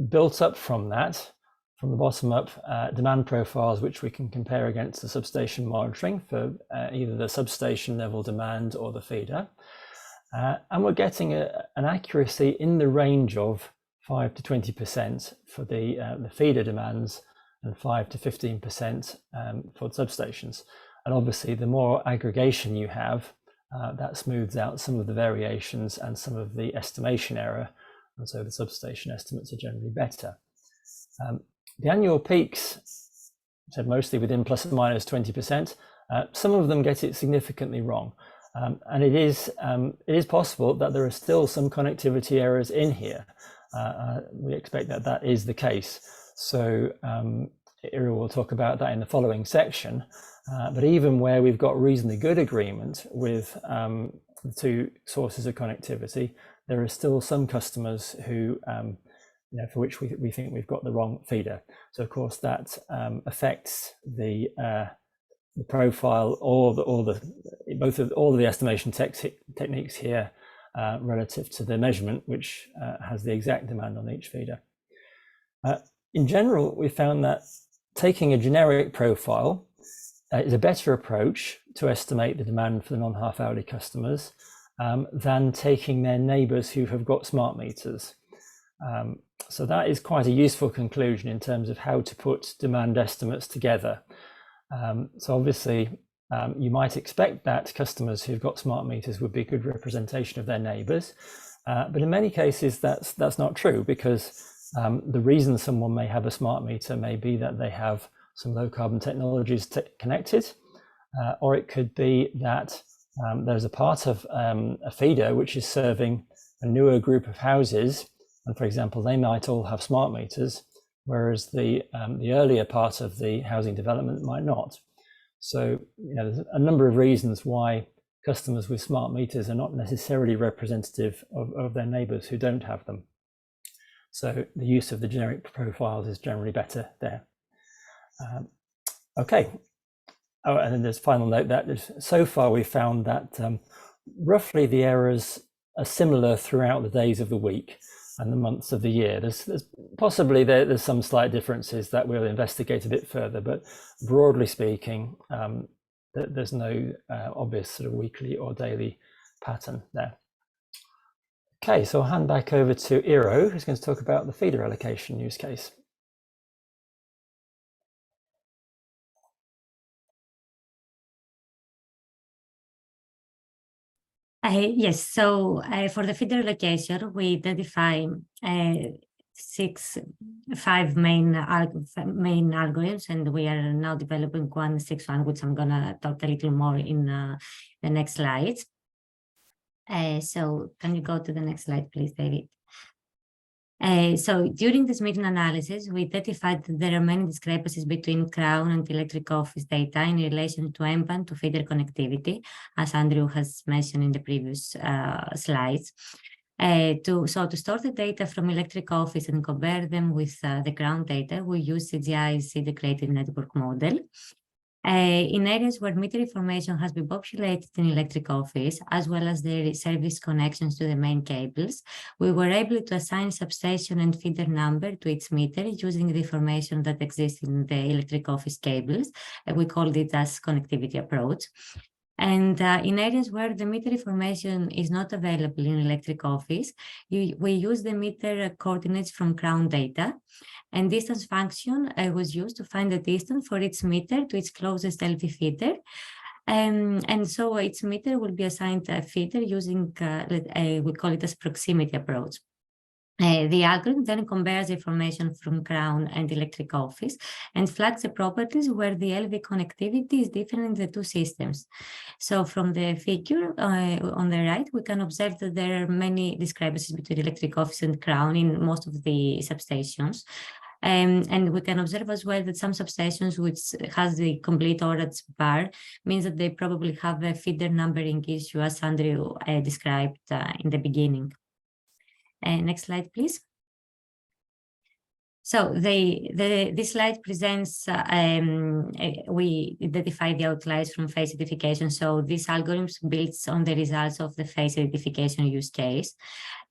built up from that, from the bottom up, demand profiles which we can compare against the substation monitoring for either the substation level demand or the feeder. And we're getting an accuracy in the range of 5 to 20% for the feeder demands and 5 to 15% for the substations. And obviously, the more aggregation you have, that smooths out some of the variations and some of the estimation error. And so the substation estimates are generally better. The annual peaks, so mostly within plus or minus 20%, some of them get it significantly wrong. And it is possible that there are still some connectivity errors in here. We expect that that is the case. So Ira will talk about that in the following section. But even where we've got reasonably good agreement with the two sources of connectivity, there are still some customers who, for which we think we've got the wrong feeder. So of course that affects the profile, all of the estimation techniques here relative to the measurement, which has the exact demand on each feeder. In general, we found that taking a generic profile is a better approach to estimate the demand for the non-half hourly customers than taking their neighbours who have got smart meters. So that is quite a useful conclusion in terms of how to put demand estimates together. So obviously, you might expect that customers who've got smart meters would be a good representation of their neighbours, but in many cases that's not true, because the reason someone may have a smart meter may be that they have some low carbon technologies connected, or it could be that there's a part of a feeder which is serving a newer group of houses, and for example, they might all have smart meters, whereas the earlier part of the housing development might not. So there's a number of reasons why customers with smart meters are not necessarily representative of their neighbours who don't have them. So the use of the generic profiles is generally better there. Okay. Oh, and then there's a final note that so far we've found that roughly the errors are similar throughout the days of the week and the months of the year. There's possibly there's some slight differences that we'll investigate a bit further, but broadly speaking, there's no obvious sort of weekly or daily pattern there. Okay, so I'll hand back over to Iro, who's going to talk about the feeder allocation use case. Yes, so for the feeder allocation, we identify five main algorithms, and we are now developing one sixth one, which I'm gonna talk a little more in the next slides. So can you go to the next slide, please, David? So during this SMITN analysis, we identified that there are many discrepancies between Crown and electric office data in relation to MPAN to feeder connectivity, as Andrew has mentioned in the previous slides. To store the data from electric office and compare them with the Crown data, we use CGI's integrated network model. In areas where meter information has been populated in electric office, as well as the service connections to the main cables, we were able to assign substation and feeder number to each meter using the information that exists in the electric office cables. We called it as connectivity approach. And in areas where the meter information is not available in electric office, we use the meter coordinates from Crown data. And distance function was used to find the distance for each meter to its closest LV feeder. And so each meter will be assigned a feeder using, we call it as proximity approach. The algorithm then compares information from Crown and electric office and flags the properties where the LV connectivity is different in the two systems. So from the figure on the right, we can observe that there are many discrepancies between electric office and Crown in most of the substations. And we can observe as well that some substations which has the complete orange bar means that they probably have a feeder numbering issue, as Andrew described in the beginning. Next slide, please. So this slide presents, we identify the outliers from face identification. So this algorithm builds on the results of the face identification use case.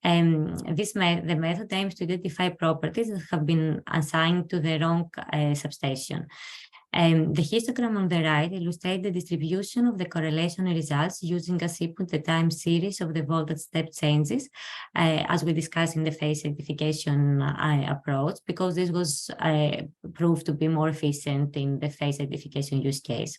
The method aims to identify properties that have been assigned to the wrong substation. The histogram on the right illustrates the distribution of the correlation results using a SMITN the time series of the voltage step changes, as we discussed in the face identification approach, because this was proved to be more efficient in the face identification use case.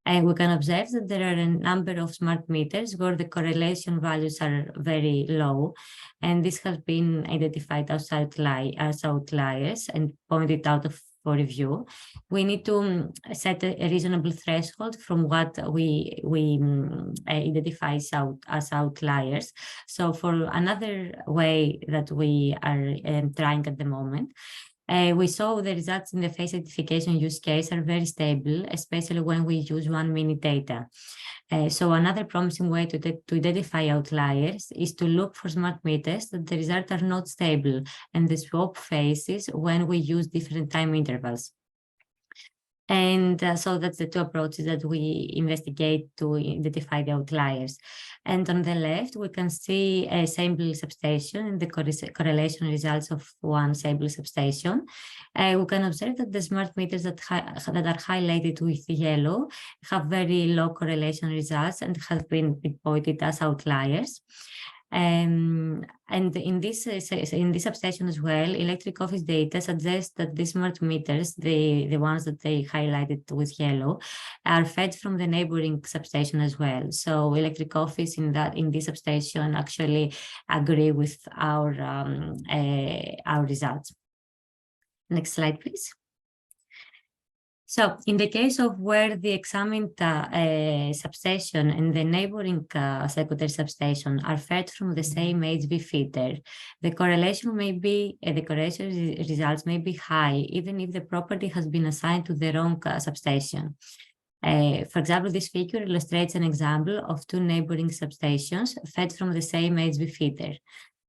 And we can observe that there are a number of smart meters where the correlation values are very low, and this has been identified as outliers and pointed out for review. We need to set a reasonable threshold from what we identify as outliers. So for another way that we are trying at the moment, we saw the results in the face identification use case are very stable, especially when we use 1 minute data. So another promising way to identify outliers is to look for smart meters that the results are not stable and the swap phases when we use different time intervals. And so that's the two approaches that we investigate to identify the outliers. And on the left, we can see a sample substation and the correlation results of one sample substation. We can observe that the smart meters that are highlighted with yellow have very low correlation results and have been reported as outliers. And in this substation as well, electric office data suggests that the smart meters, the ones that they highlighted with yellow, are fed from the neighboring substation as well. So electric office in this substation actually agree with our results. Next slide, please. So in the case of where the examined substation and the neighboring secondary substation are fed from the same HV feeder, the correlation results may be high, even if the property has been assigned to the wrong substation. For example, this figure illustrates an example of two neighboring substations fed from the same HV feeder.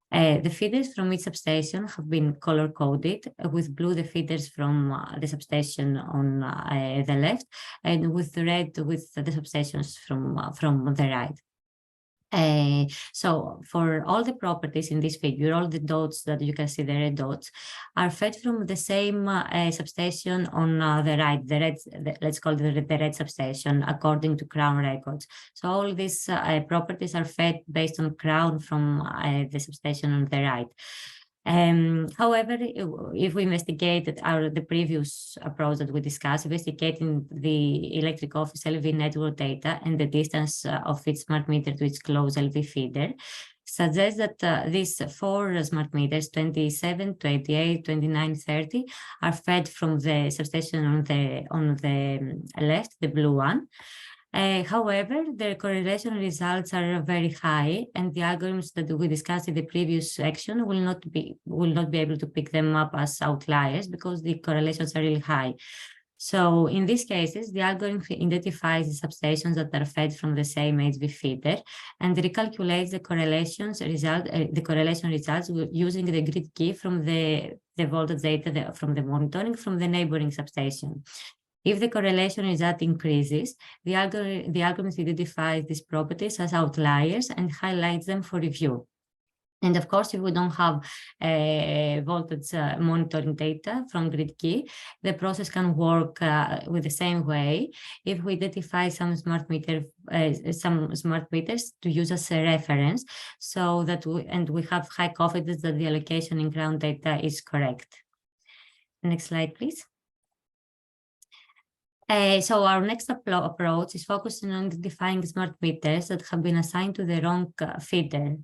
The feeders from each substation have been color-coded, with blue the feeders from the substation on the left, and with red with the substations from the right. So for all the properties in this figure, all the dots that you can see, the red dots, are fed from the same substation on the right, let's call it the red substation, according to Crown records. So all these properties are fed based on Crown from the substation on the right. However, if we investigate the previous approach that we discussed, investigating the electric office LV network data and the distance of its smart meter to its closed LV feeder, suggests that these four smart meters, 27, 28, 29, 30, are fed from the substation on the left, the blue one. However, the correlation results are very high, and the algorithms that we discussed in the previous section will not be able to pick them up as outliers because the correlations are really high. So in these cases, the algorithm identifies the substations that are fed from the same HV feeder and recalculates the correlation results using the grid key from the voltage data from the monitoring from the neighboring substation. If the correlation result increases, the algorithm identifies these properties as outliers and highlights them for review. And of course, if we don't have voltage monitoring data from grid key, the process can work with the same way if we identify some smart meters to use as a reference, so that we have high confidence that the allocation in ground data is correct. Next slide, please. So our next approach is focusing on identifying smart meters that have been assigned to the wrong feeder.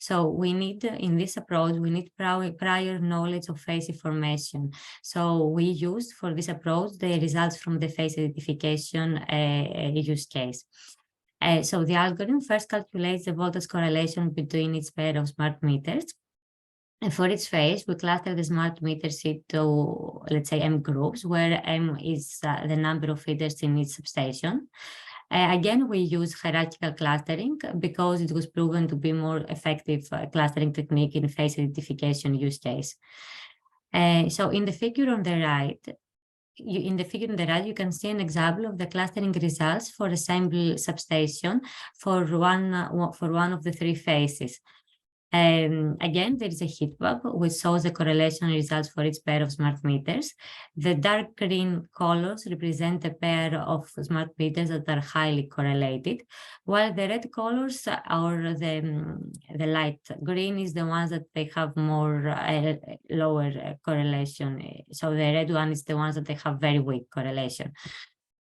So we need, in this approach, we need prior knowledge of phase information. So we used for this approach the results from the phase identification use case. So the algorithm first calculates the voltage correlation between each pair of smart meters. And for each phase, we cluster the smart meters into, let's say, M groups, where M is the number of feeders in each substation. Again, we use hierarchical clustering because it was proven to be more effective clustering technique in phase identification use case. So in the figure on the right, you can see an example of the clustering results for a sample substation for one of the three phases. Again, there is a heat map which shows the correlation results for each pair of smart meters. The dark green colors represent a pair of smart meters that are highly correlated, while the red colors or the light green is the ones that they have more lower correlation. So the red one is the ones that they have very weak correlation.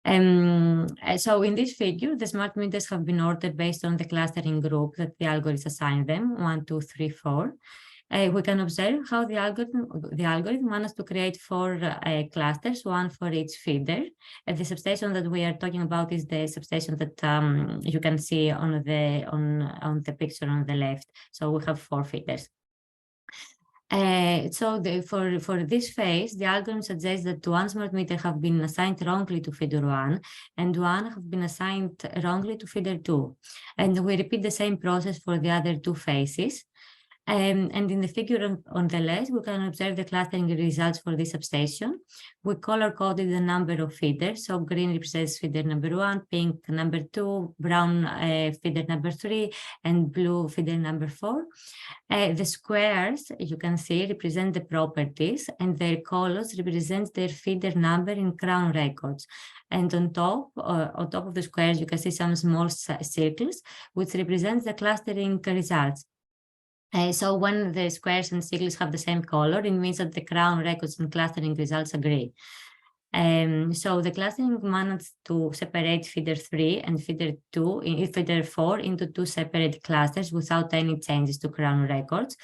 So in this figure, the smart meters have been ordered based on the clustering group that the algorithm assigned them, 1, 2, 3, 4. We can observe how the algorithm managed to create 4 clusters, one for each feeder. The substation that we are talking about is the substation that you can see on the picture on the left. So we have 4 feeders. For this phase, the algorithm suggests that one smart meter have been assigned wrongly to feeder 1 and one have been assigned wrongly to feeder 2. And we repeat the same process for the other 2 phases. And in the figure on the left, we can observe the clustering results for this substation. We color-coded the number of feeders. So green represents feeder number 1, pink number 2, brown feeder number 3, and blue feeder number 4. The squares, you can see, represent the properties, and their colors represent their feeder number in Crown records. And on top of the squares, you can see some small circles, which represents the clustering results. So when the squares and circles have the same color, it means that the Crown records and clustering results agree. So the clustering managed to separate feeder 3 and feeder 4 into 2 separate clusters without any changes to Crown records.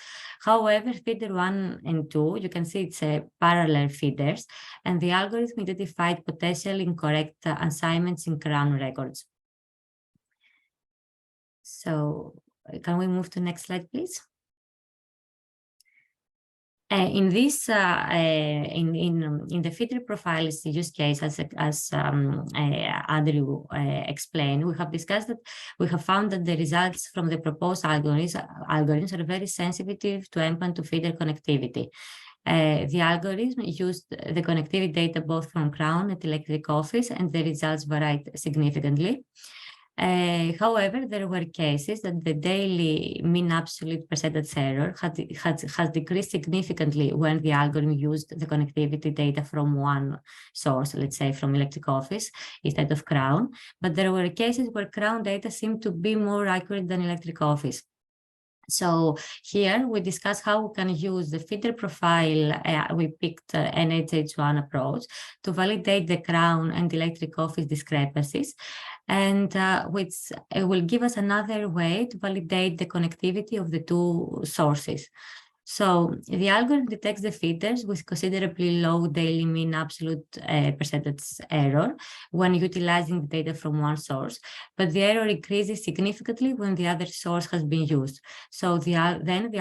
However, feeder 1 and 2, you can see it's parallel feeders, and the algorithm identified potentially incorrect assignments in Crown records. So can we move to the next slide, please? In this, in the feeder profiles use case, as Andrew explained, we have discussed that we have found that the results from the proposed algorithms are very sensitive to M-PAN to feeder connectivity. The algorithm used the connectivity data both from Crown and electric office, and the results varied significantly. However, there were cases that the daily mean absolute percentage error has decreased significantly when the algorithm used the connectivity data from one source, let's say from electric office instead of Crown. But there were cases where Crown data seemed to be more accurate than electric office. So here we discuss how we can use the feeder profile. We picked NHH1 approach to validate the Crown and electric office discrepancies, and which will give us another way to validate the connectivity of the 2 sources. So the algorithm detects the feeders with considerably low daily mean absolute percentage error when utilizing the data from one source, but the error increases significantly when the other source has been used. So then the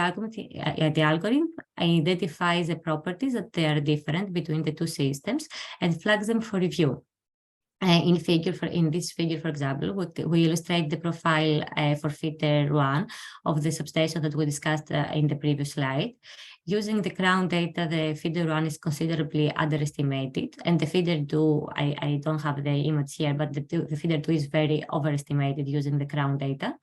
algorithm identifies the properties that they are different between the 2 systems and flags them for review. In this figure, for example, we illustrate the profile for feeder 1 of the substation that we discussed in the previous slide. Using the Crown data, the feeder 1 is considerably underestimated, and the feeder 2, I don't have the image here, but the feeder 2 is very overestimated using the Crown data.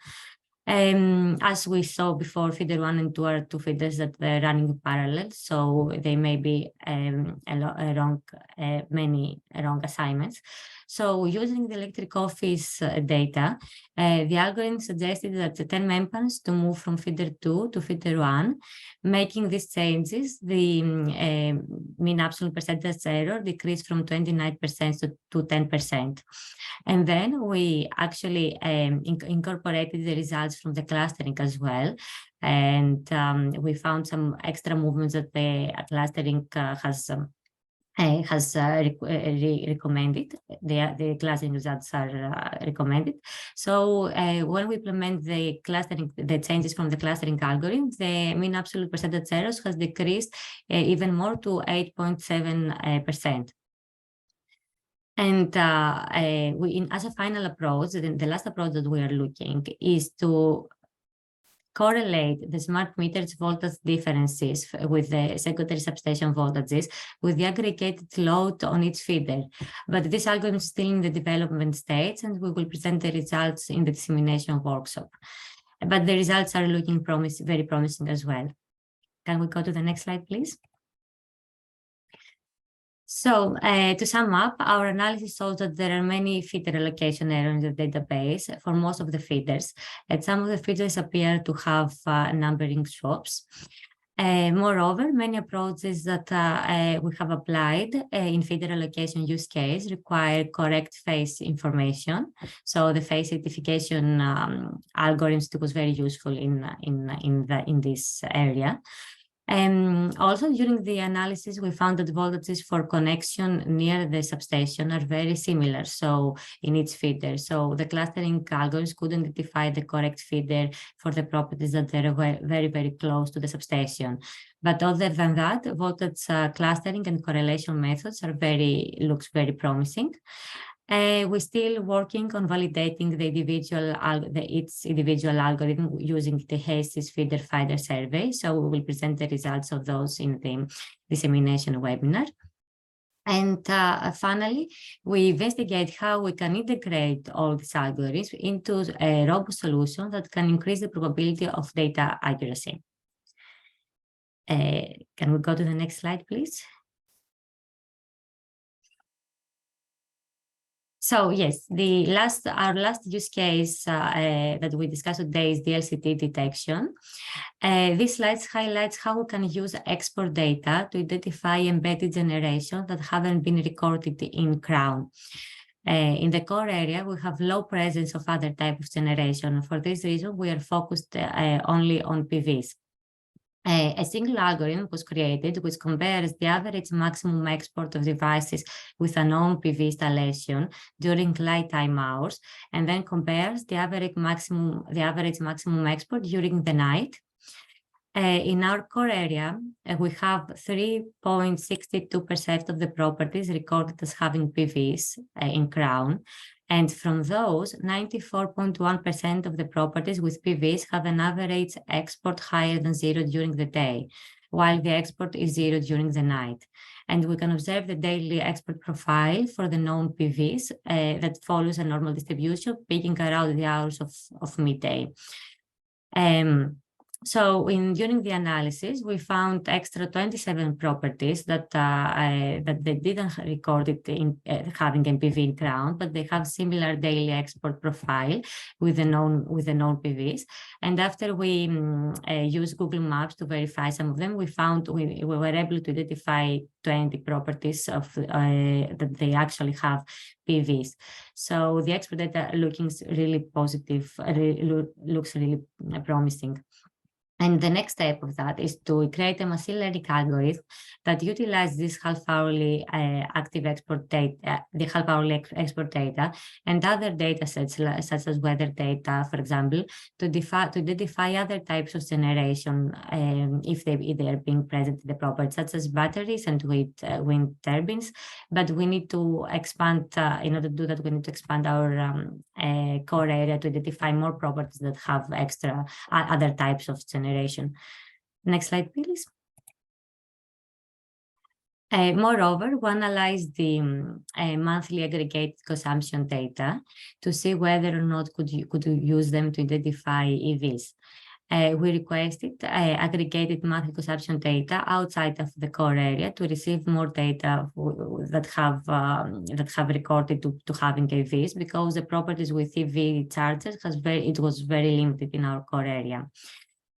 As we saw before, feeder 1 and 2 are 2 feeders that are running parallel, so they may be many wrong assignments. So using the electric office data, the algorithm suggested that the 10 mempans to move from feeder 2 to feeder 1. Making these changes, the mean absolute percentage error decreased from 29% to 10%. And then we actually incorporated the results from the clustering as well. And we found some extra movements that the clustering has recommended. The clustering results are recommended. So when we implement the clustering, the changes from the clustering algorithm, the mean absolute percentage errors has decreased even more to 8.7%. And as a final approach, the last approach that we are looking is to correlate the smart meters voltage differences with the secondary substation voltages with the aggregated load on each feeder. But this algorithm is still in the development stage, and we will present the results in the dissemination workshop. But the results are looking very promising as well. Can we go to the next slide, please? So to sum up, our analysis shows that there are many feeder allocation errors in the database for most of the feeders, and some of the feeders appear to have numbering swaps. Moreover, many approaches that we have applied in feeder allocation use case require correct phase information. So the phase certification algorithms was very useful in this area. Also, during the analysis, we found that voltages for connection near the substation are very similar, so in each feeder. So the clustering algorithms could identify the correct feeder for the properties that are very, very close to the substation. But other than that, voltage clustering and correlation methods are looks very promising. We're still working on validating its individual algorithm using the HASIS feeder finder survey. So we will present the results of those in the dissemination webinar. And finally, we investigate how we can integrate all these algorithms into a robust solution that can increase the probability of data accuracy. Can we go to the next slide, please? So yes, our last use case that we discussed today is the LCD detection. This slide highlights how we can use export data to identify embedded generations that haven't been recorded in Crown. In the core area, we have low presence of other types of generation. For this reason, we are focused only on PVs. A single algorithm was created which compares the average maximum export of devices with a known PV installation during light time hours, and then compares the average maximum export during the night. In our core area, we have 3.62% of the properties recorded as having PVs in Crown. And from those, 94.1% of the properties with PVs have an average export higher than 0 during the day, while the export is 0 during the night. And we can observe the daily export profile for the known PVs that follows a normal distribution, peaking around the hours of midday. So during the analysis, we found extra 27 properties that they didn't record it in having MPV in Crown, but they have similar daily export profile with the known PVs. And after we used Google Maps to verify some of them, we found we were able to identify 20 properties of that they actually have PVs. So the export data looking really positive, looks really promising. And the next step of that is to create a machine learning algorithm that utilizes this half-hourly active export data, the half-hourly export data, and other data sets such as weather data, for example, to identify other types of generation if they are being present in the property, such as batteries and wind turbines. But we need to expand, in order to do that, we need to expand our core area to identify more properties that have extra other types of generation. Next slide, please. Moreover, we analyzed the monthly aggregated consumption data to see whether or not could you use them to identify EVs. we requested aggregated monthly consumption data outside of the core area to receive more data that have recorded to having EVs, because the properties with EV chargers it was very limited in our core area.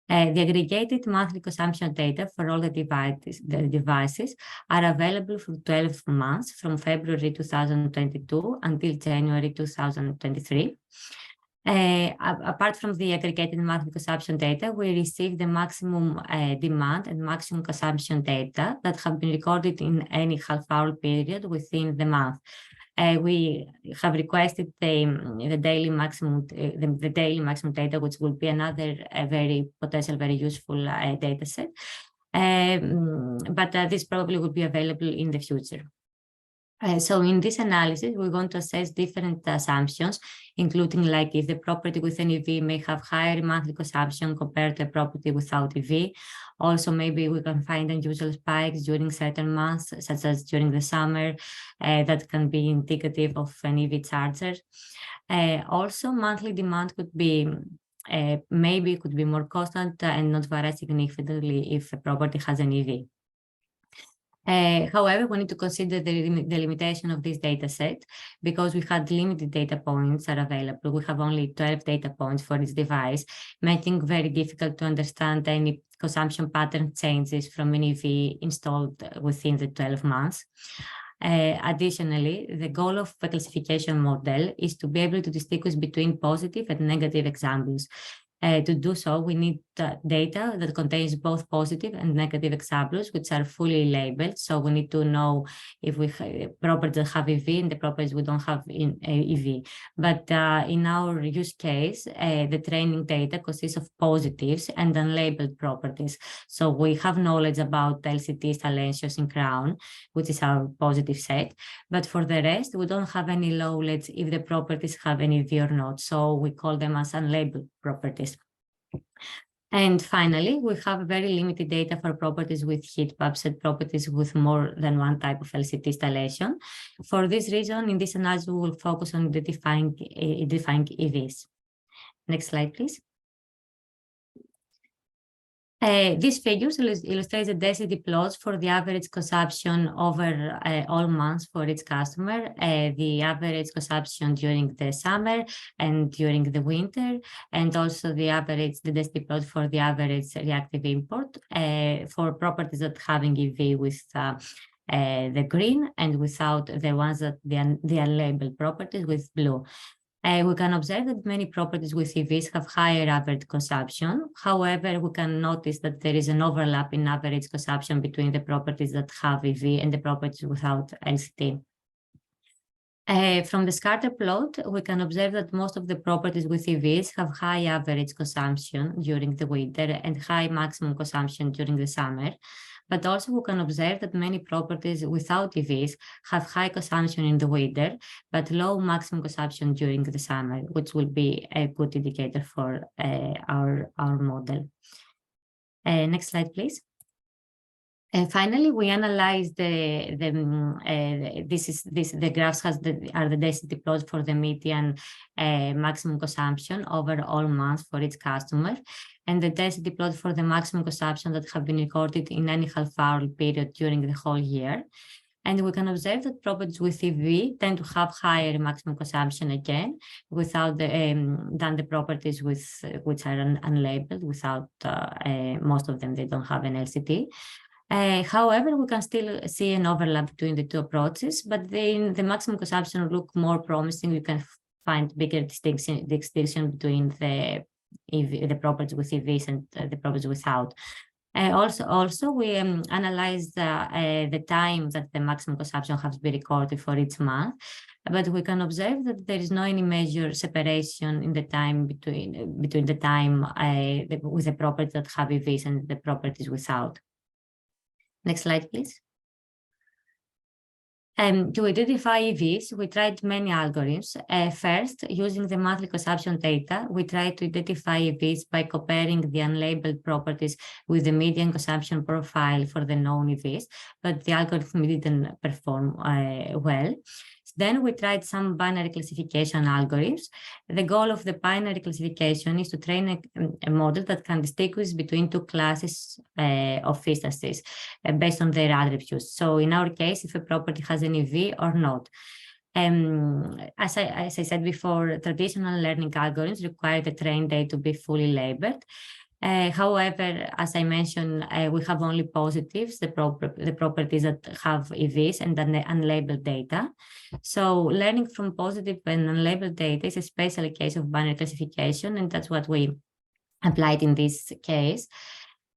The aggregated monthly consumption data for all the devices are available for 12 months from February 2022 until January 2023. Apart from the aggregated monthly consumption data, we receive the maximum demand and maximum consumption data that have been recorded in any half-hour period within the month. We have requested the daily maximum data, which will be another very useful data set. But this probably will be available in the future. So in this analysis, we're going to assess different assumptions, including like if the property with an EV may have higher monthly consumption compared to a property without EV. Also, maybe we can find unusual spikes during certain months, such as during the summer, that can be indicative of an EV charger. Also, monthly demand could be maybe could be more constant and not vary significantly if a property has an EV. However, we need to consider the limitation of this data set, because we had limited data points are available. We have only 12 data points for each device, making it very difficult to understand any consumption pattern changes from an EV installed within the 12 months. Additionally, the goal of the classification model is to be able to distinguish between positive and negative examples. To do so, we need data that contains both positive and negative examples, which are fully labeled. So we need to know if we have properties that have EV and the properties we don't have in EV. But in our use case, the training data consists of positives and unlabeled properties. So we have knowledge about LCT installations in Crown, which is our positive set. But for the rest, we don't have any knowledge if the properties have an EV or not. So we call them as unlabeled properties. And finally, we have very limited data for properties with heat pumps and properties with more than one type of LCT installation. For this reason, in this analysis, we will focus on identifying EVs. Next slide, please. These figures illustrate the density plots for the average consumption over all months for each customer, the average consumption during the summer and during the winter, and also the density plot for the average reactive import for properties that having EV with the green, and without the ones that the unlabeled properties with blue. We can observe that many properties with EVs have higher average consumption. However, we can notice that there is an overlap in average consumption between the properties that have EV and the properties without LCT. From the scatter plot, we can observe that most of the properties with EVs have high average consumption during the winter and high maximum consumption during the summer. But also we can observe that many properties without EVs have high consumption in the winter, but low maximum consumption during the summer, which will be a good indicator for our model. Next slide, please. And finally, we analyze the graphs are the density plots for the median maximum consumption over all months for each customer, and the density plot for the maximum consumption that have been recorded in any half-hour period during the whole year. And we can observe that properties with EV tend to have higher maximum consumption again, without than the properties which are unlabeled. Without most of them, they don't have an LCT. However, we can still see an overlap between the two approaches, but the maximum consumption look more promising. You can find bigger distinction between the properties with EVs and the properties without. Also, we analyzed the time that the maximum consumption has been recorded for each month, but we can observe that there is no any major separation in the time between the time with the properties that have EVs and the properties without. Next slide, please. To identify EVs, we tried many algorithms. First, using the monthly consumption data, we tried to identify EVs by comparing the unlabeled properties with the median consumption profile for the known EVs, but the algorithm didn't perform well. Then we tried some binary classification algorithms. The goal of the binary classification is to train a model that can distinguish between two classes of instances based on their attributes. So in our case, if a property has an EV or not. As I said before, traditional learning algorithms require the trained data to be fully labeled. However, as I mentioned, we have only positives, the properties that have EVs and then the unlabeled data. So learning from positive and unlabeled data is a special case of binary classification, and that's what we applied in this case.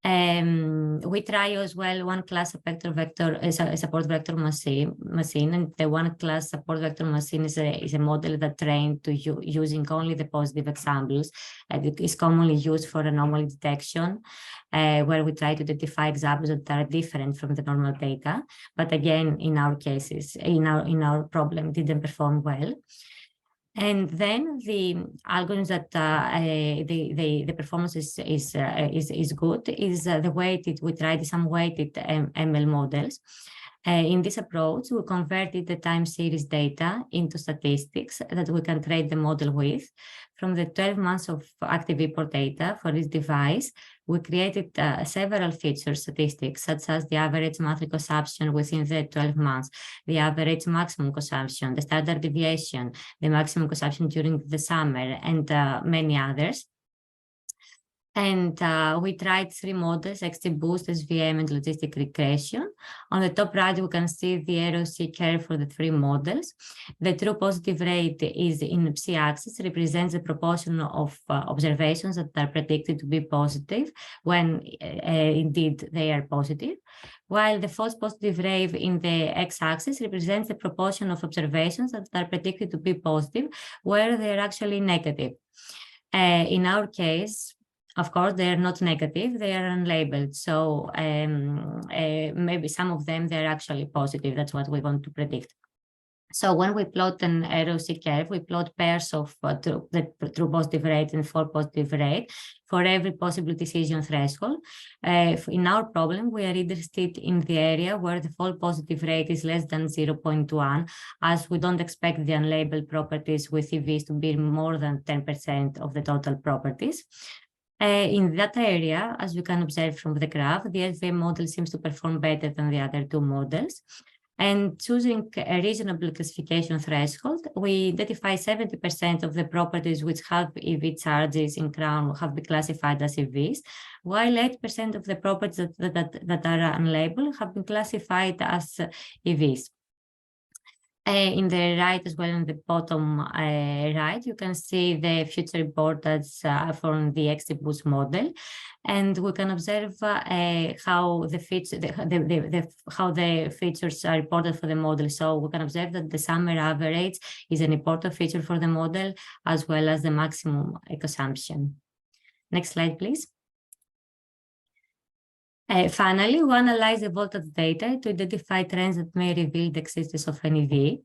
We try as well one class support vector machine, and the one class support vector machine is a model that trained to using only the positive examples. It is commonly used for anomaly detection, where we try to identify examples that are different from the normal data. But again, in our cases, in our problem, didn't perform well. And then the algorithms that the performance is good is the weighted. We tried some weighted ML models. In this approach, we converted the time series data into statistics that we can train the model with. From the 12 months of active import data for this device, we created several feature statistics, such as the average monthly consumption within the 12 months, the average maximum consumption, the standard deviation, the maximum consumption during the summer, and many others. And we tried 3 models, XGBoost, SVM, and logistic regression. On the top right, we can see the ROC curve for the 3 models. The true positive rate is in psi-axis, represents the proportion of observations that are predicted to be positive when indeed they are positive, while the false positive rate in the x-axis represents the proportion of observations that are predicted to be positive where they are actually negative. In our case, of course, they are not negative, they are unlabeled. So maybe some of them, they're actually positive. That's what we want to predict. So when we plot an ROC curve, we plot pairs of the true positive rate and false positive rate for every possible decision threshold. In our problem, we are interested in the area where the false positive rate is less than 0.1, as we don't expect the unlabeled properties with EVs to be more than 10% of the total properties. In that area, as you can observe from the graph, the SVM model seems to perform better than the other 2 models. And choosing a reasonable classification threshold, we identify 70% of the properties which have EV charges in Crown have been classified as EVs, while 8% of the properties that are unlabeled have been classified as EVs. In the right as well, in the bottom right, you can see the future importance from the XGBoost model, and we can observe how the features are reported for the model. So we can observe that the summer average is an important feature for the model, as well as the maximum consumption. Next slide, please. Finally, we analyze the voltage data to identify trends that may reveal the existence of an EV.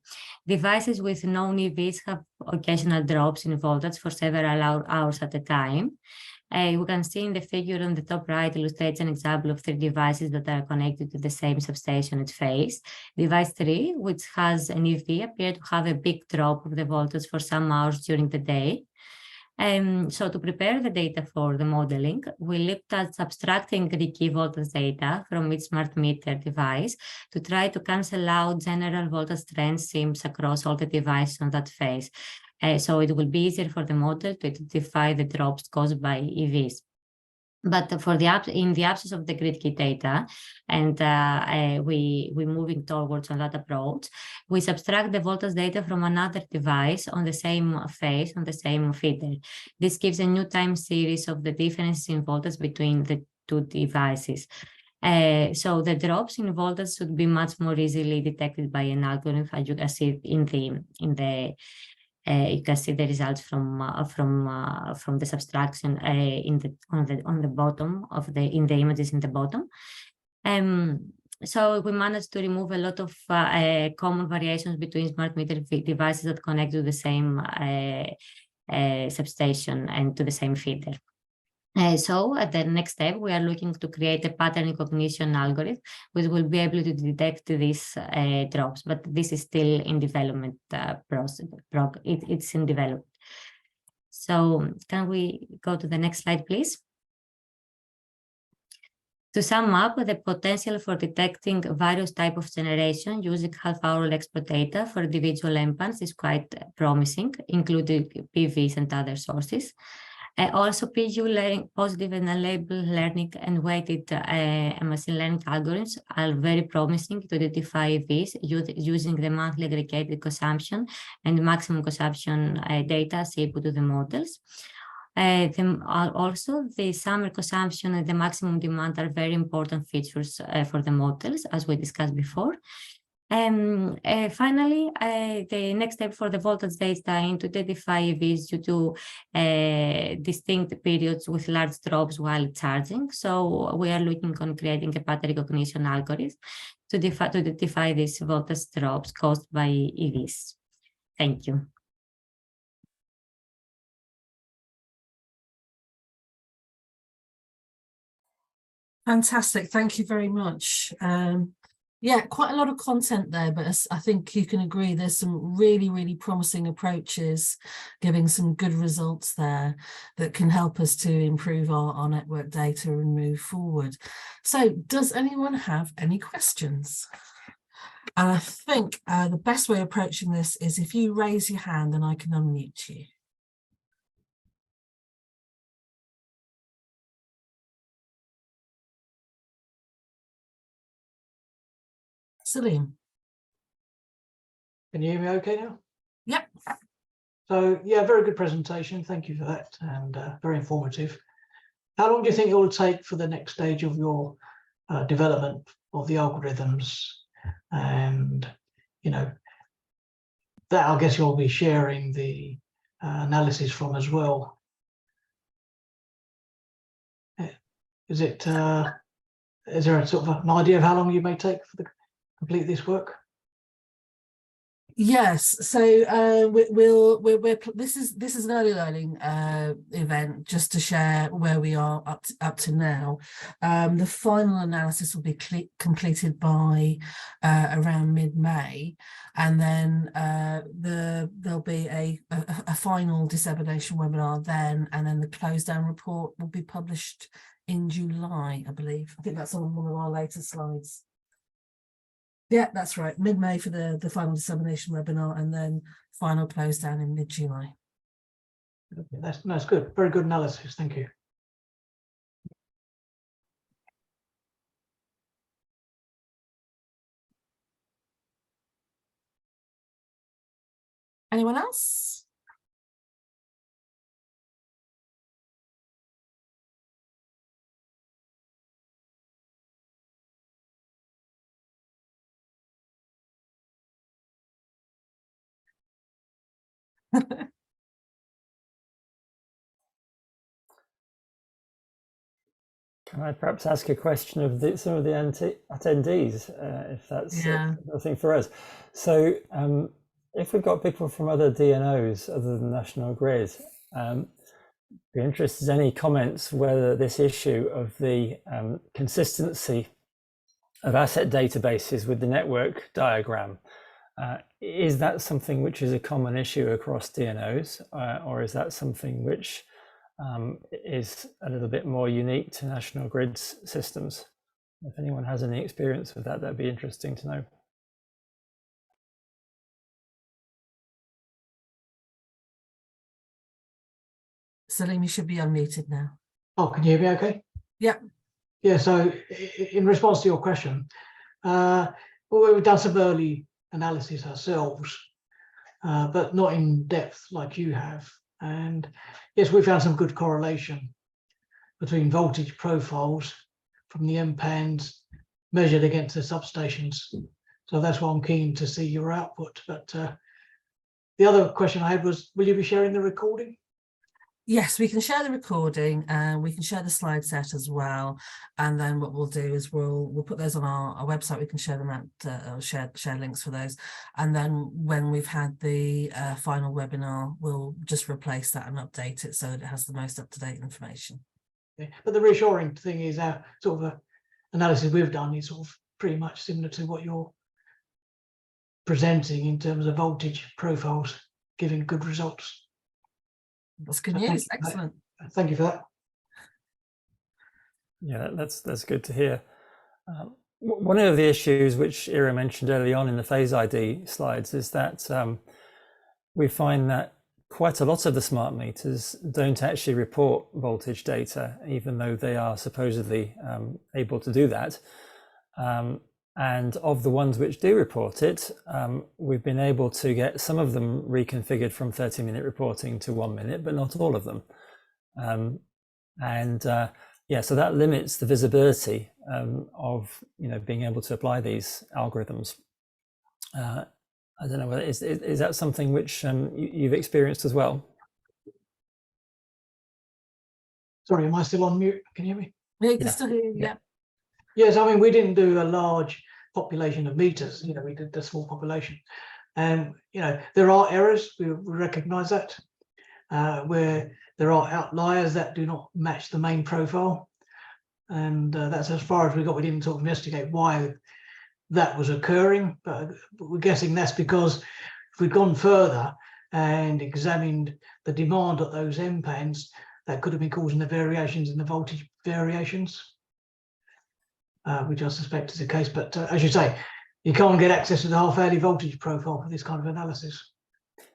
Devices with known EVs have occasional drops in voltage for several hours at a time. We can see in the figure on the top right illustrates an example of 3 devices that are connected to the same substation at phase. Device 3, which has an EV, appeared to have a big drop of the voltage for some hours during the day. So to prepare the data for the modeling, we looked at subtracting the key voltage data from each smart meter device to try to cancel out general voltage trend seams across all the devices on that phase. So it will be easier for the model to identify the drops caused by EVs. But in the absence of the grid key data, and we're moving towards on that approach, we subtract the voltage data from another device on the same phase, on the same feeder. This gives a new time series of the difference in voltage between the 2 devices. So the drops in voltage should be much more easily detected by an algorithm, as you can see you can see the results from the subtraction on the bottom of the images in the bottom. So we managed to remove a lot of common variations between smart meter devices that connect to the same substation and to the same feeder. So at the next step, we are looking to create a pattern recognition algorithm, which will be able to detect these drops, but this is still in development process. It's in development. So can we go to the next slide, please? To sum up, the potential for detecting various types of generation using half-hourly export data for individual MPANs is quite promising, including PVs and other sources. Also, PU learning, positive and unlabeled learning and weighted machine learning algorithms are very promising to identify these using the monthly aggregated consumption and maximum consumption data as input to the models. Also, the summer consumption and the maximum demand are very important features for the models, as we discussed before. Finally, the next step for the voltage data is to identify these due to distinct periods with large drops while charging. So we are looking on creating a pattern recognition algorithm to identify these voltage drops caused by EVs. Thank you. Fantastic. Thank you very much. Yeah, quite a lot of content there, but I think you can agree there's some really, really promising approaches giving some good results there that can help us to improve our network data and move forward. So does anyone have any questions? And I think the best way of approaching this is if you raise your hand and I can unmute you. Salim. Can you hear me okay now? Yep. So yeah, very good presentation. Thank you for that, and very informative. How long do you think it will take for the next stage of your development of the algorithms? And, you know, that I guess you'll be sharing the analysis from as well. Is there a sort of an idea of how long you may take for the complete this work? Yes, so this is an early learning event just to share where we are up to now. The final analysis will be completed by around mid-May, and then there'll be a final dissemination webinar then, and then the closed down report will be published in July, I believe. I think that's on one of our later slides. Yeah, that's right. Mid-May for the final dissemination webinar, and then final close down in mid-July. Okay, that's good. Very good analysis. Thank you. Anyone else? Can I perhaps ask a question of some of the attendees, if that's nothing for us? So if we've got people from other DNOs other than National Grid, be interested in any comments whether this issue of the consistency of asset databases with the network diagram, is that something which is a common issue across DNOs, or is that something which is a little bit more unique to National Grid's systems? If anyone has any experience with that, that'd be interesting to know. Salim, you should be unmuted now. Oh, can you hear me okay? Yep. Yeah, so in response to your question, we've done some early analysis ourselves, but not in depth like you have. And yes, we found some good correlation between voltage profiles from the MPANs measured against the substations. So that's why I'm keen to see your output. But the other question I had was, will you be sharing the recording? Yes, we can share the recording, and we can share the slide set as well. And then what we'll do is we'll put those on our website. We can share them out, share links for those. And then when we've had the final webinar, we'll just replace that and update it so that it has the most up-to-date information. Yeah. But the reassuring thing is our sort of analysis we've done is sort of pretty much similar to what you're presenting in terms of voltage profiles, giving good results. That's good So news. Excellent. Thank you for that. Yeah, that's good to hear. One of the issues which Ira mentioned early on in the phase ID slides is that we find that quite a lot of the smart meters don't actually report voltage data, even though they are supposedly able to do that. And of the ones which do report it, we've been able to get some of them reconfigured from 30-minute reporting to 1 minute, but not all of them. Yeah, so that limits the visibility of being able to apply these algorithms. I don't know whether is that something which you've experienced as well? Sorry, am I still on mute? Can you hear me? Yeah, you can still hear you. Yeah. Yes, I mean, we didn't do a large population of meters, we did the small population. And, there are errors, we recognize that, where there are outliers that do not match the main profile. And that's as far as we got. We didn't sort of investigate why that was occurring, but we're guessing that's because if we'd gone further and examined the demand at those MPANs, that could have been causing the variations in the voltage variations, which I suspect is the case. But as you say, you can't get access to the half-hourly voltage profile for this kind of analysis.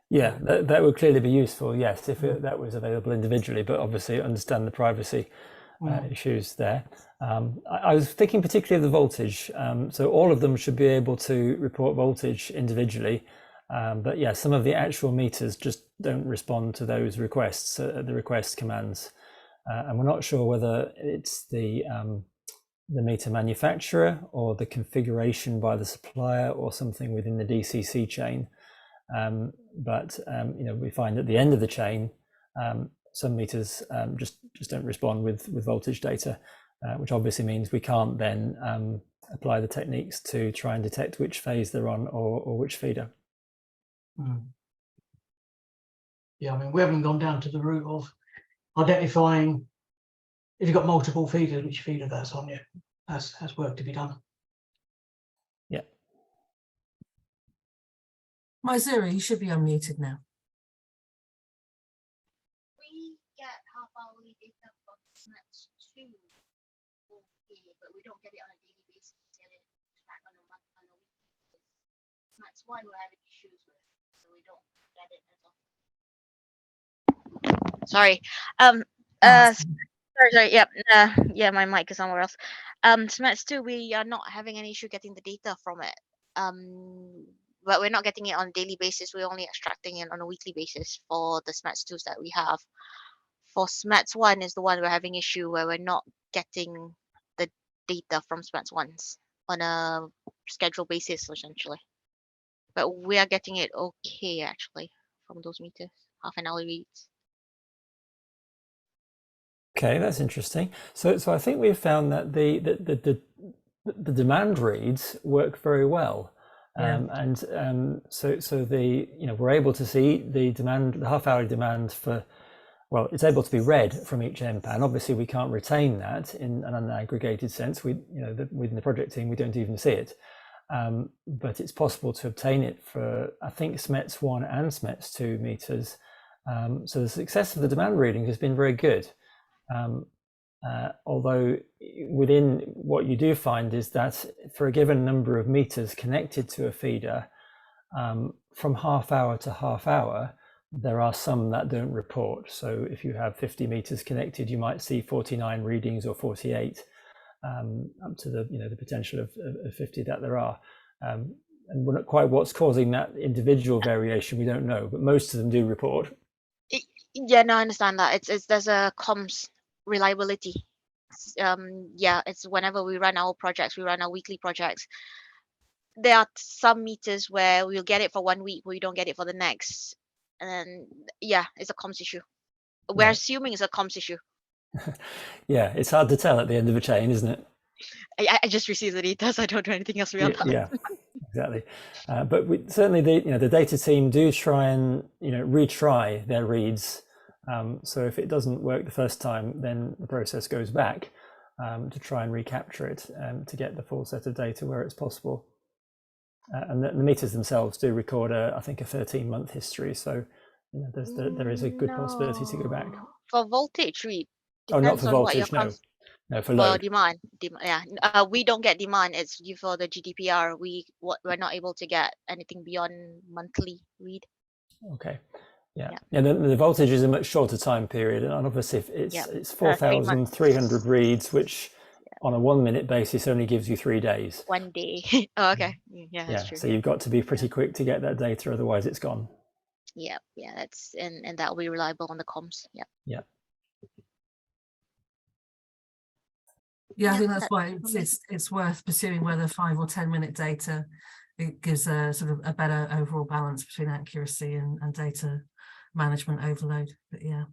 Yeah, that would clearly be useful, yes, if that was available individually, but obviously understand the privacy issues there. I was thinking particularly of the voltage. So all of them should be able to report voltage individually. But yeah, some of the actual meters just don't respond to those requests, the request commands. And we're not sure whether it's the meter manufacturer or the configuration by the supplier or something within the DCC chain. But we find at the end of the chain, some meters just don't respond with voltage data, which obviously means we can't then apply the techniques to try and detect which phase they're on or which feeder. Yeah, I mean, we haven't gone down to the route of identifying if you've got multiple feeders, which feeder that's on yet. That's work to be done. Yeah. Myzura, you should be unmuted now. We get half-hourly data from SMITN, but we don't get it on a daily basis. We get it back on a weekly basis. SMITN we're having issues with, so we don't get it as often. Sorry. Sorry. Yeah, my mic is somewhere else. SMITN, we are not having any issue getting the data from it. But we're not getting it on a daily basis. We're only extracting it on a weekly basis for the SMITN that we have. For SMITN is the one we're having issue where we're not getting the data from SMITN on a scheduled basis, essentially. But we are getting it okay, actually, from those meters, half an hour reads. Okay, that's interesting. So I think we've found that the demand reads work very well. So we're able to see the demand, the half-hourly demand for, well, it's able to be read from each MPAN. Obviously, we can't retain that in an unaggregated sense. Within the project team, we don't even see it. But it's possible to obtain it for, I think, SMITN and SMITN meters. So the success of the demand reading has been very good. Although within what you do find is that for a given number of meters connected to a feeder, from half hour to half hour, there are some that don't report. So if you have 50 meters connected, you might see 49 readings or 48, up to the potential of 50 that there are. And we're not quite what's causing that individual variation, we don't know, but most of them do report. Yeah, no, I understand that. There's a comms reliability. It's whenever we run our projects, we run our weekly projects. There are some meters where we'll get it for 1 week, we don't get it for the next. And then, it's a comms issue. We're assuming it's a comms issue. Yeah, it's hard to tell at the end of a chain, isn't it? I just received the data, so I don't do anything else real time. Yeah, exactly. But certainly the data team do try and retry their reads So if it doesn't work the first time, then the process goes back to try and recapture it to get the full set of data where it's possible. And the meters themselves do record, I think, a 13-month history. So there is a good possibility to go back. For voltage read, Oh, not depends for on what your voltage, no, for for load. demand. Yeah, we don't get demand. It's for the GDPR. We're not able to get anything beyond monthly read. Okay. Yeah. The voltage is a much shorter time period, and obviously it's 3 months. 4,300 reads, which on a 1-minute basis only gives you 3 days. 1 day. Oh, okay. Yeah, that's true. So you've got to be pretty quick to get that data, otherwise it's gone. Yeah, that's and that will be reliable on the comms. Yeah. Yeah, I think that's why it's worth pursuing whether 5 or 10-minute data. It gives a sort of a better overall balance between accuracy and data management overload. But yeah.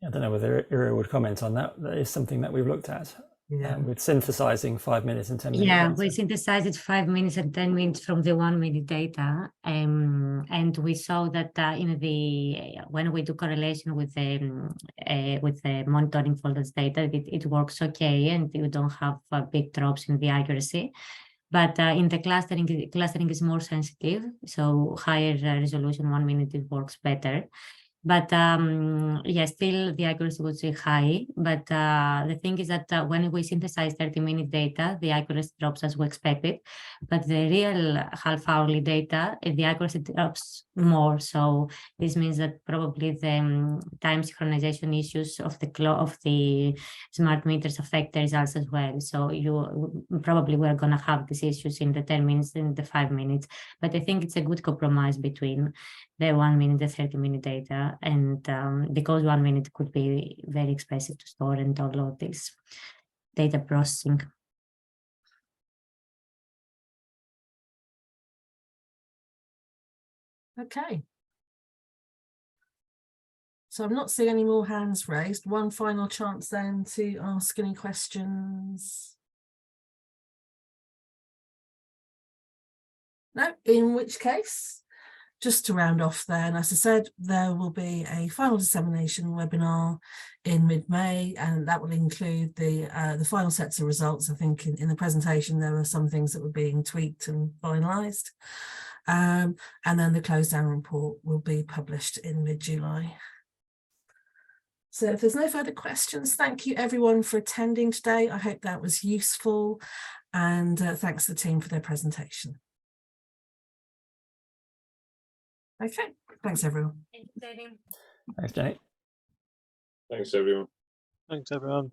I don't know whether Ira would comment on that. That is something that we've looked at. With synthesizing 5 minutes and 10 minutes. Yeah, we synthesized it 5 minutes and 10 minutes from the 1-minute data, and we saw that when we do correlation with the monitoring folders data, it works okay, and you don't have big drops in the accuracy. But in the clustering is more sensitive, so higher resolution 1 minute it works better. But still the accuracy was high. But the thing is that when we synthesize 30-minute data, the accuracy drops as we expected. But the real half-hourly data, the accuracy drops more. So this means that probably the time synchronization issues of the smart meters affect the results as well. So you probably were going to have these issues in the 10 minutes and the 5 minutes. But I think it's a good compromise between the 1 minute, the 30-minute data, and because 1 minute could be very expensive to store and download this data processing. Okay. So I'm not seeing any more hands raised. One final chance then to ask any questions. No, in which case, just to round off then, as I said, there will be a final dissemination webinar in mid-May, and that will include the final sets of results. I think in the presentation, there were some things that were being tweaked and finalised. And then the closed down report will be published in mid-July. So if there's no further questions, thank you everyone for attending today. I hope that was useful, and thanks to the team for their presentation. Okay, thanks everyone. Thanks, Jenny. Thanks, everyone. Thanks, everyone.